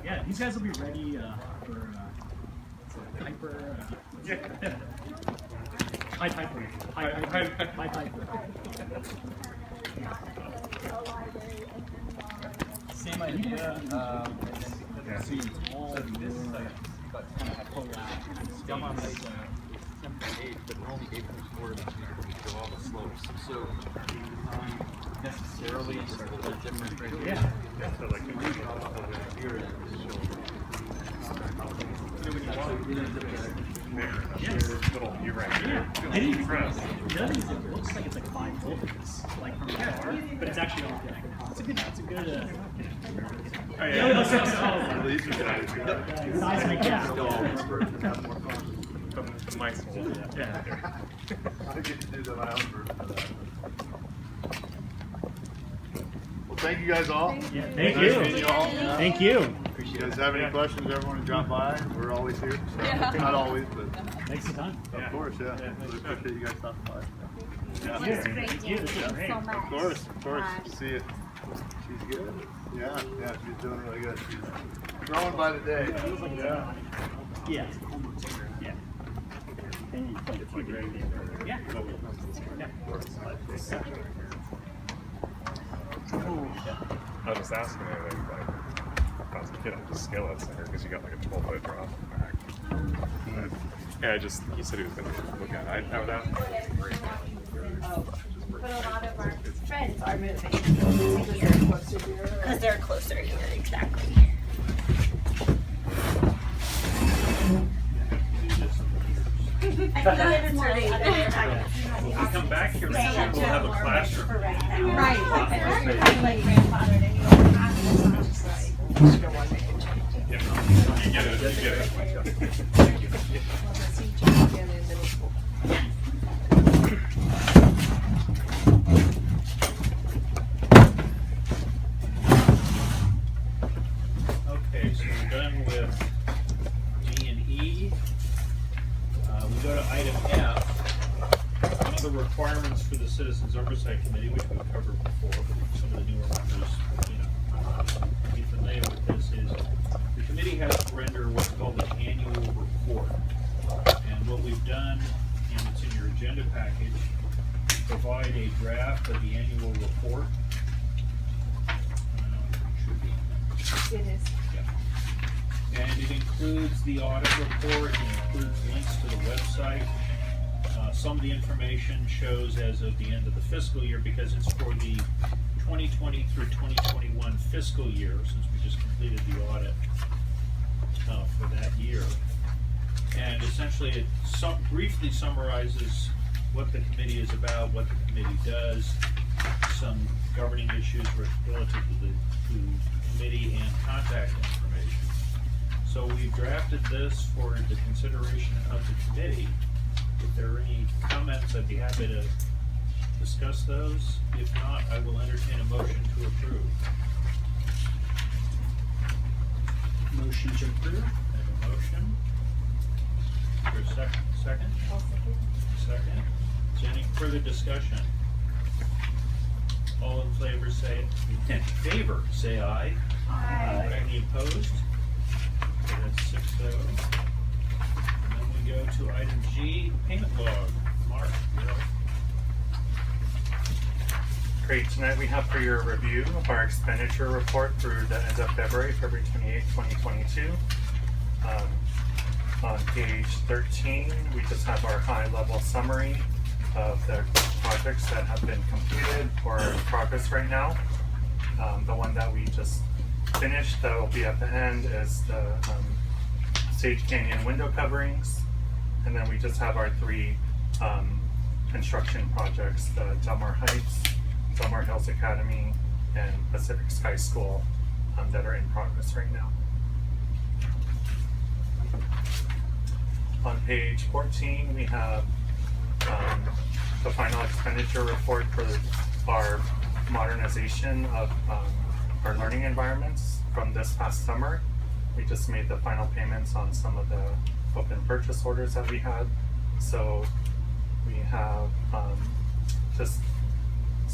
Yeah, these guys will be ready for Piper. High Piper. High Piper. Same idea. See, all the kind of collapse. But only 8.4 to all the slopes. So necessarily sort of a different criteria. Yeah. So like here little view right here. I didn't impress. The other thing is it looks like it's like 5 filters, like from afar, but it's actually all good. It's a good. Oh yeah. Size like that. The mice will. Yeah. I get to do the my own version of that. Well, thank you guys all. Yeah, thank Nice you. meeting you all. Thank you. You guys have any questions? Everyone to drop by. We're always here. So, not always, but Thanks for the time. of course, yeah. Really appreciate you guys stopping by. Thank you. This is great. Of course. See you. She's good. Yeah, she's doing really good. She's growing by the day. Yeah. Yeah. Yeah. Yeah. I was just asking her, like, if I was a kid, I'd just scale that center because you got like a 12-foot drop back. But, yeah, he said he was going to look at it. I would ask. But a lot of our friends are moving here because they're closer here, exactly. I think it's more like When we come back here, we'll have a classroom. right. Like grandfathered and you don't have to, it's not just like. You get it. Well, the CG again in middle school. Okay, so we're done with G and E. Citizens Oversight Committee, which we've covered before, but some of the newer members, be familiar with this, is the committee has to render what's called an annual report. And what we've done, and it's in your agenda package, provide a draft of the annual report. Should be. It is. Yeah. And it includes the audit report, it includes links to the website. Some of the information shows as of the end of the fiscal year because it's for the 2020 through 2021 fiscal year, since we just completed the audit for that year. And essentially it briefly summarizes what the committee is about, what the committee does, some governing issues relative to the committee, and contact information. So we've drafted this for the consideration of the committee. If there are any comments, I'd be happy to discuss those. If not, I will entertain a motion to approve. Motion to approve. I have a motion. Is there a second? Second? I'll second. Second. Is there any further discussion? All in favor say aye. Aye. Any opposed? Okay, that's 6-0. And then we go to item G, payment log. Mark, you're up. Great, tonight we have for your review our expenditure report through the end of February 28, 2022. On page 13, we just have our high-level summary of the projects that have been completed or in progress right now. The one that we just finished that will be at the end is the Sage Canyon window coverings. And then we just have our three construction projects, the Delmar Heights, Delmar Hills Academy, and Pacific Sky School that are in progress right now. On page 14, we have the final expenditure report for our modernization of our learning environments from this past summer. We just made the final payments on some of the open purchase orders that we had. So we have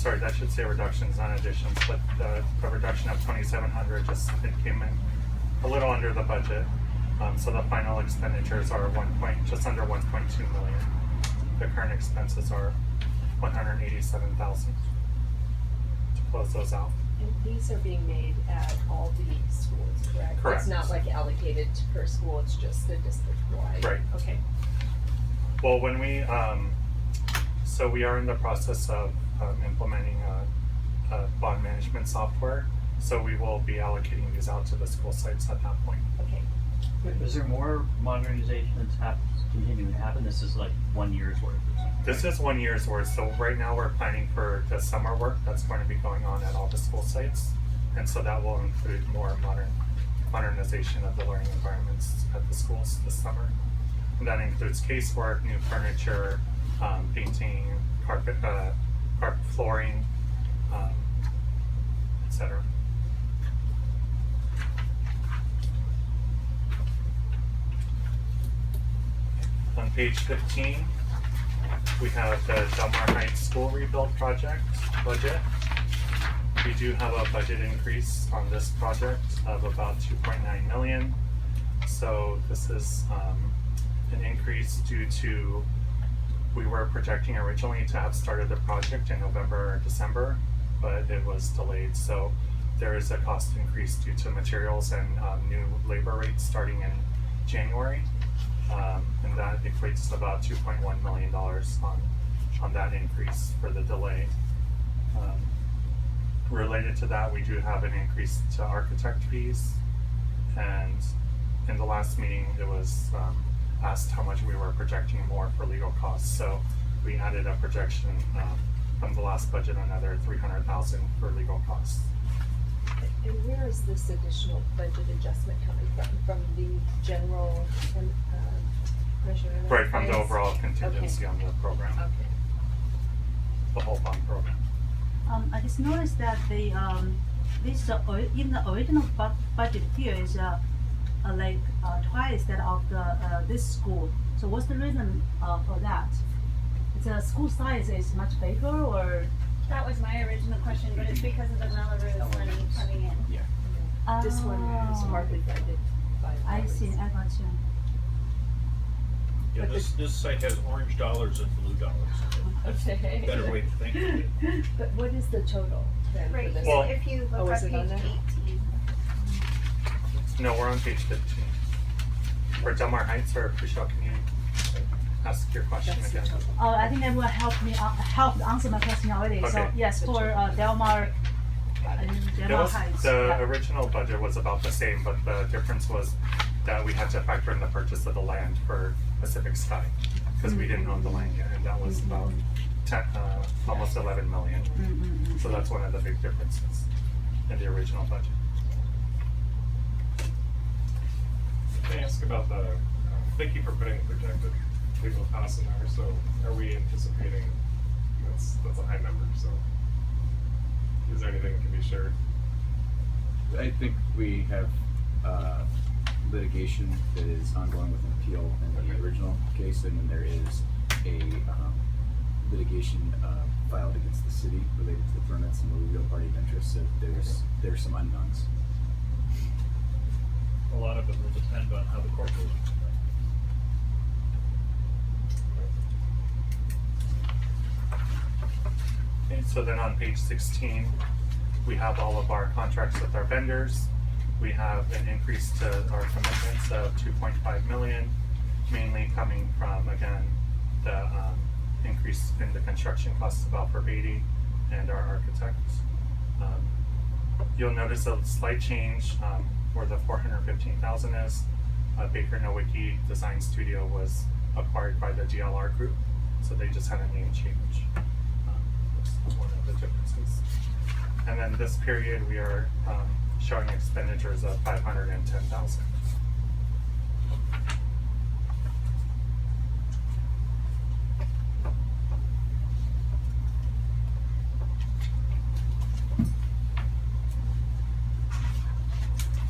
that should say reductions, not additions, but the reduction of 2,700 it came in a little under the budget. So the final expenditures are just under 1.2 million. The current expenses are 187,000 to close those out. And these are being made at all the schools, correct? Correct. It's not like allocated per school, it's just the district-wide? Right. Okay. Well, when we, so we are in the process of implementing a bond management software. So we will be allocating these out to the school sites at that point. Okay. Is there more modernization that's continuing to happen? This is like 1 year's worth or something? This is 1 year's worth. So right now we're planning for the summer work that's going to be going on at all the school sites. And so that will include more modernization of the learning environments at the schools this summer. And that includes casework, new furniture, painting, carpet flooring, etc. On page 15, we have the Delmar Heights School Rebuild Project budget. We do have a budget increase on this project of about 2.9 million. So this is an increase due to, we were projecting originally to have started the project in November or December, but it was delayed. So there is a cost increase due to materials and new labor rates starting in January. And that equates to about $2.1 million on that increase for the delay. Related to that, we do have an increase to architect fees. And in the last meeting, it was asked how much we were projecting more for legal costs. So we added a projection from the last budget, another $300,000 for legal costs. And where is this additional budget adjustment coming from? From the general measurement? Right, from the overall contingency on the program. Okay. The whole bond program. I just noticed that the this in the original budget here is like twice that of the this school. So what's the reason for that? the school size is much bigger, or? That was my original question, but it's because of the Melrose money coming in. Yeah. This one is partly funded by. I see, I got you. Yeah, this site has orange dollars and blue dollars. That's a Okay. better way to think of it. But what is the total then for Right this? Well- here, if you Oh, look is at it on page there? 18. No, we're on page 15. For Del Mar Heights, or Michelle, can you ask your question That's the again? total. I think that will help answer my question already. So Okay. yes, for Del Mar, Del Mar Heights. The yeah. original budget was about the same, but the difference was that we had to factor in the purchase of the land for Pacific Sky, because we didn't own the land yet, and that was about 10, almost 11 million. So that's one of the big differences in the original budget. Can I ask about the, thank you for putting the projected legal costs in there, so are we anticipating, that's a high number, so is there anything that can be shared? I think we have litigation that is ongoing with an appeal in the original case, and then there is a litigation filed against the city related to the permits and the real party of interest. So there's some unknowns. A lot of it will depend on how the court goes. Okay, so then on page 16, we have all of our contracts with our vendors. We have an increase to our commitments of 2.5 million, mainly coming from, again, the increase in the construction costs of Alfred Beatty and our architects. You'll notice a slight change where the 415,000 is. Baker Nowicki Design Studio was acquired by the GLR group, so they just had a name change. That's one of the differences. And then this period, we are showing expenditures of 510,000.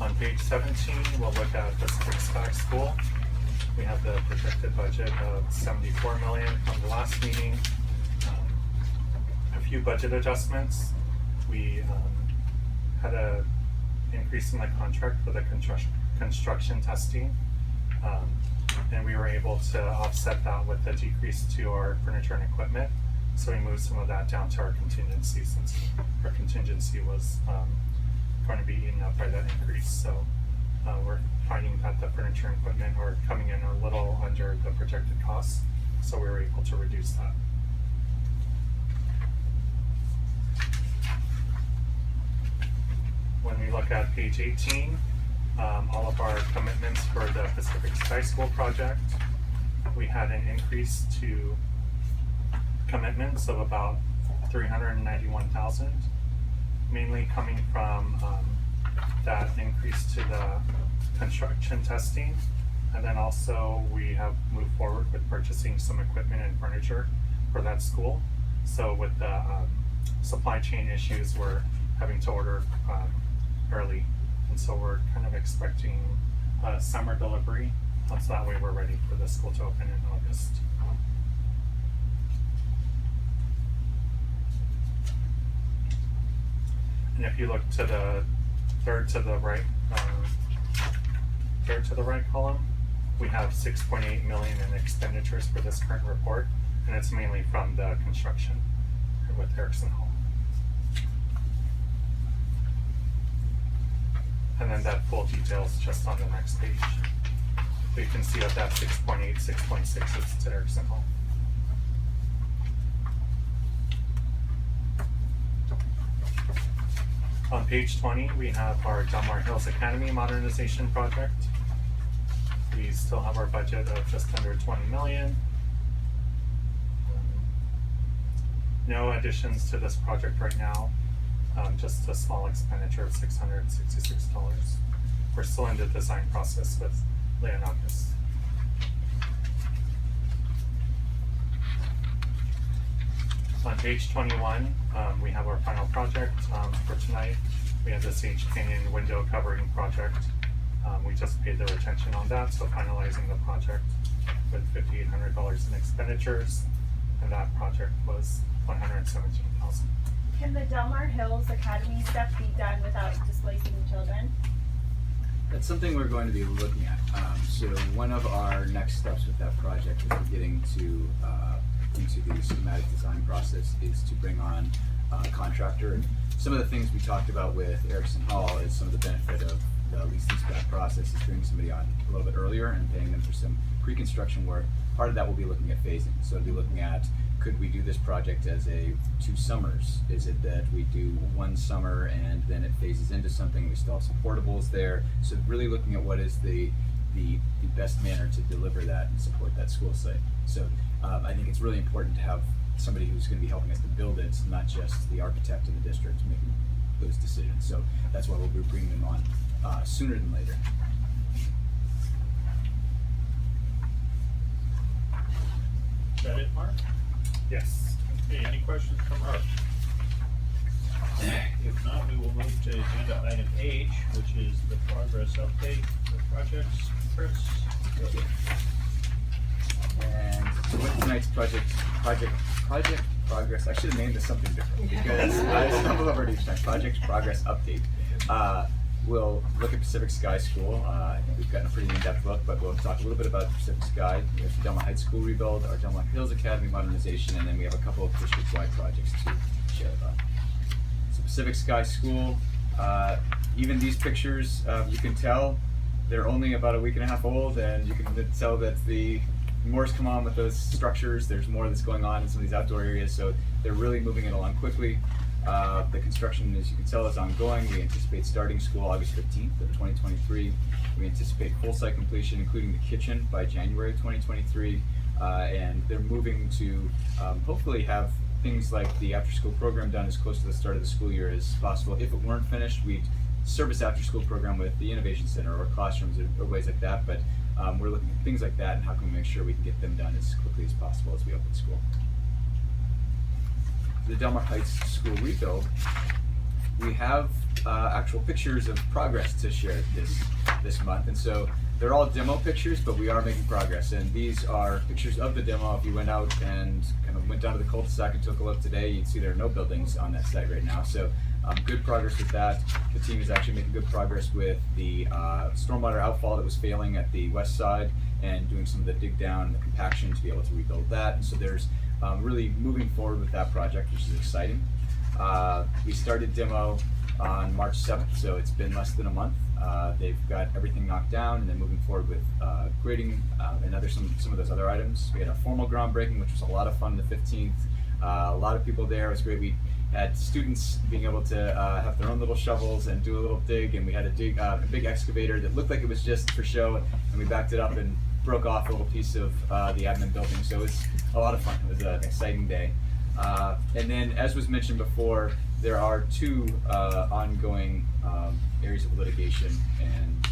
On page 17, we'll look at the Pacific Sky School. We have the projected budget of 74 million from the last meeting. A few budget adjustments. We had a increase in the contract for the construction testing, and we were able to offset that with a decrease to our furniture and equipment. So we moved some of that down to our contingency, since our contingency was going to be eaten up by that increase. So we're finding that the furniture and equipment are coming in a little under the projected costs, so we were able to reduce that. When we look at page 18, all of our commitments for the Pacific Sky School project, we had an increase to commitments of about 391,000, mainly coming from that increase to the construction testing. And then also we have moved forward with purchasing some equipment and furniture for that school. So with the supply chain issues, we're having to order early. And so we're kind of expecting a summer delivery. So that way we're ready for the school to open in August. And if you look to the third to the right column, we have 6.8 million in expenditures for this current report, and it's mainly from the construction with Erickson Hall. And then that full detail is just on the next page. So you can see that 6.8, 6.6 is to Erickson Hall. On page 20, we have our Del Mar Hills Academy modernization project. We still have our budget of just under 20 million. No additions to this project right now, just a small expenditure of $666. We're still in the design process with Leonakis. On page 21, we have our final project for tonight. We have the Sage Canyon window covering project. We just paid the retention on that, so finalizing the project with $5,800 in expenditures. and that project was 117,000. Can the Delmar Hills Academy stuff be done without displacing the children? That's something we're going to be looking at. So one of our next steps with that project is getting to into the schematic design process is to bring on a contractor. And some of the things we talked about with Erickson Hall is some of the benefit of the lease-leaseback process is bringing somebody on a little bit earlier and paying them for some pre-construction work. Part of that will be looking at phasing. So we'll be looking at, could we do this project as 2 summers? Is it that we do 1 summer and then it phases into something, we still have some portables there? So really looking at what is the best manner to deliver that and support that school site. So I think it's really important to have somebody who's going to be helping us to build it, not just the architect of the district making those decisions. So that's why we'll be bringing them on sooner than later. Is that it, Mark? Yes. Okay, any questions from Mark? If not, we will move to agenda item H, which is the progress update for projects. Chris? And so with tonight's project progress, I should have named this something different because I stumbled over it each time. Project progress update. We'll look at Pacific Sky School. I think we've gotten a pretty in-depth look, but we'll talk a little bit about Pacific Sky. We have the Delmar Heights School rebuild, our Delmar Hills Academy modernization, and then we have a couple of district-wide projects to share about. So Pacific Sky School, even these pictures, you can tell they're only about a week and a half old, and you can tell that the more's come on with those structures. There's more that's going on in some of these outdoor areas, so they're really moving it along quickly. The construction, as you can tell, is ongoing. We anticipate starting school August 15th of 2023. We anticipate full site completion, including the kitchen, by January 2023. And they're moving to hopefully have things like the after-school program done as close to the start of the school year as possible. If it weren't finished, we'd service after-school program with the Innovation Center or classrooms or ways like that. But we're looking at things like that and how can we make sure we can get them done as quickly as possible as we open school. The Delmar Heights School rebuild, we have actual pictures of progress to share this month, and so they're all demo pictures, but we are making progress. And these are pictures of the demo. If you went out and kind of went down to the cul-de-sac and took a look today, you'd see there are no buildings on that site right now. So good progress with that. The team is actually making good progress with the stormwater outfall that was failing at the west side and doing some of the dig down and the compaction to be able to rebuild that. And so there's really moving forward with that project, which is exciting. We started demo on March 7th, so it's been less than a month. They've got everything knocked down and then moving forward with grading and some of those other items. We had a formal groundbreaking, which was a lot of fun the 15th. A lot of people there. It was great. We had students being able to have their own little shovels and do a little dig, and we had a big excavator that looked like it was just for show, and we backed it up and broke off a little piece of the admin building. So it was a lot of fun. It was an exciting day. And then, as was mentioned before, there are 2 ongoing areas of litigation, and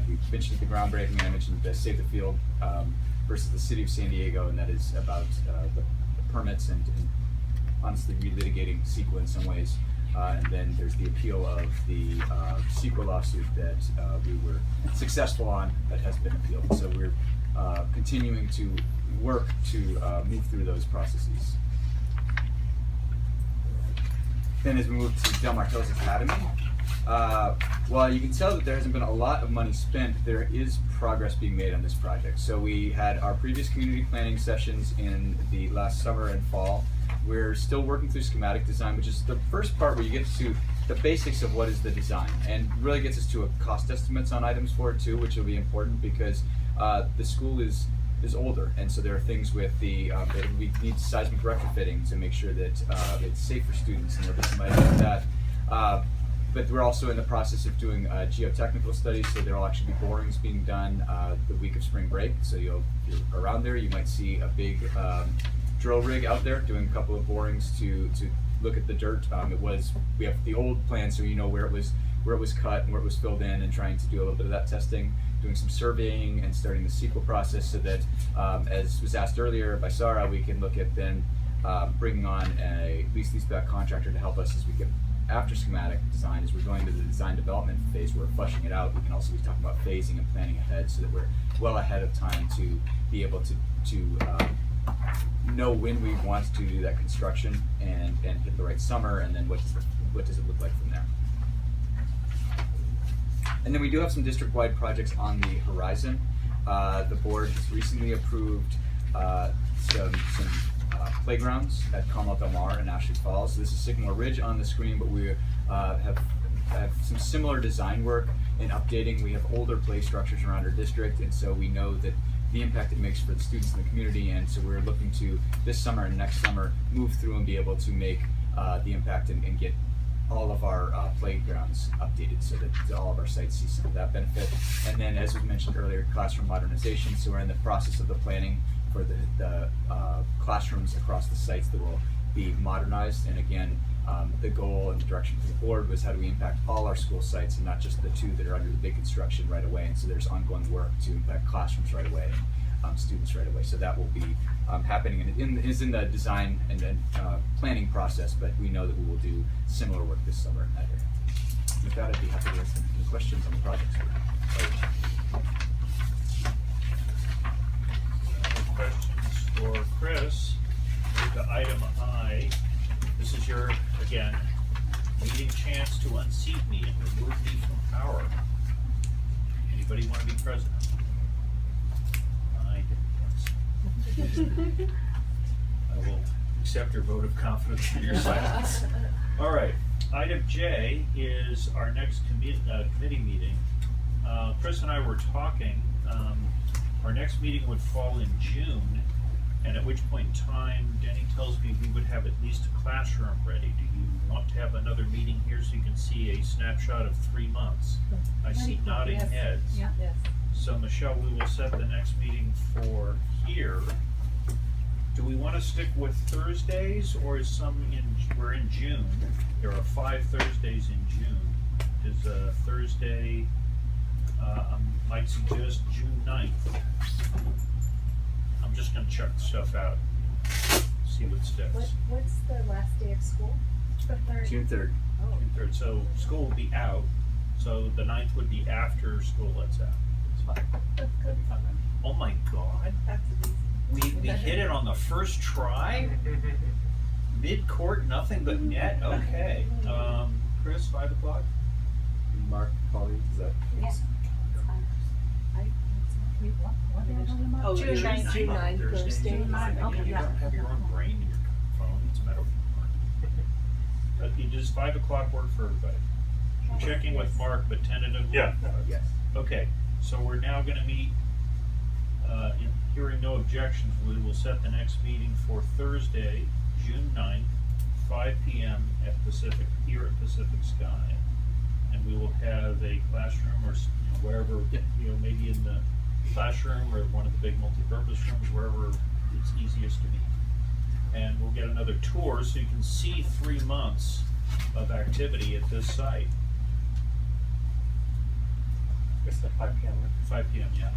we mentioned the groundbreaking, and I mentioned the Save the Field versus the City of San Diego, and that is about the permits and honestly relitigating CEQA in some ways. And then there's the appeal of the CEQA lawsuit that we were successful on that has been appealed. So we're continuing to work to move through those processes. Then as we move to Delmar Hills Academy, while you can tell that there hasn't been a lot of money spent, there is progress being made on this project. So we had our previous community planning sessions in the last summer and fall. We're still working through schematic design, which is the first part where you get to the basics of what is the design, and really gets us to a cost estimates on items for it too, which will be important because the school is older, and so there are things with the that we need seismic retrofitting to make sure that it's safe for students, and there'll be some items like that. But we're also in the process of doing geotechnical studies, so there will actually be borings being done the week of spring break. So if you're around there, you might see a big drill rig out there doing a couple of borings to look at the dirt. We have the old plan, so you know where it was cut and where it was filled in, and trying to do a little bit of that testing, doing some surveying and starting the CEQA process so that, as was asked earlier by Sarah, we can look at then bringing on a lease-back contractor to help us as we get after schematic design. As we're going to the design development phase, we're fleshing it out. We can also be talking about phasing and planning ahead so that we're well ahead of time to be able to know when we want to do that construction and hit the right summer, and then what does it look like from there. And then we do have some district-wide projects on the horizon. The board has recently approved some playgrounds at Carmel Del Mar and Ashley Falls. So this is Sycamore Ridge on the screen, but we have some similar design work in updating. We have older play structures around our district, and so we know that the impact it makes for the students in the community, and so we're looking to, this summer and next summer, move through and be able to make the impact and get all of our playgrounds updated so that all of our sites see some of that benefit. And then, as was mentioned earlier, classroom modernization. So we're in the process of the planning for the classrooms across the sites that will be modernized. And again, the goal and the direction from the board was how do we impact all our school sites and not just the two that are under the big construction right away. And so there's ongoing work to impact classrooms right away, students right away. So that will be happening, and is in the design and planning process, but we know that we will do similar work this summer in that area. With that, I'd be happy to answer any questions on the projects. Questions for Chris? Move to item I. This is your, again, meeting chance to unseat me and remove me from power. Anybody want to be president? I didn't. I will accept your vote of confidence in your silence. All right. Item J is our next committee meeting. Chris and I were talking. Our next meeting would fall in June, and at which point in time, Denny tells me we would have at least a classroom ready. Do you want to have another meeting here so you can see a snapshot of 3 months? I see nodding heads. Yes. So Michelle, we will set the next meeting for here. Do we want to stick with Thursdays, or is we're in June? There are 5 Thursdays in June. Is a Thursday, I might suggest June 9th. I'm just going to check the stuff out, see what sticks. What's the last day of school? The 3rd. June 3rd. Oh. June 3rd. So school will be out. So the 9th would be after school lets out. It's fine. That's good. Oh my God. That's amazing. We hit it on the first try? Mid-court, nothing but net? Okay. Chris, 5 o'clock? Mark, Polly, is that? Yes. What are you talking about? Oh, June 9th. June 9th, Thursday. June 9th, okay, You yeah. don't have your own brain in your phone, it's a matter of. Does 5 o'clock work for everybody? I'm checking with Mark, but tentatively? Yeah. Yes. Okay, so we're now gonna meet, hearing no objections, we will set the next meeting for Thursday, June 9th, 5 p.m. here at Pacific Sky. And we will have a classroom or wherever, maybe in the classroom or one of the big multi-purpose rooms, wherever it's easiest to meet. And we'll get another tour so you can see 3 months of activity at this site. It's at 5 p.m. 5 p.m., yeah.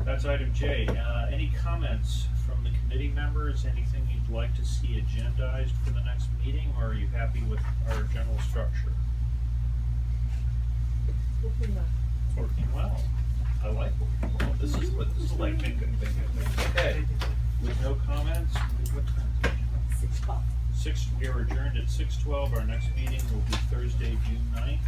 That's item J. Any comments from the committee members? Anything you'd like to see agendized for the next meeting, or are you happy with our general structure? It's working well. I like working well. This is like okay. With no comments, what time is it? 6 o'clock. We are adjourned at 6:12. Our next meeting will be Thursday, June 9th.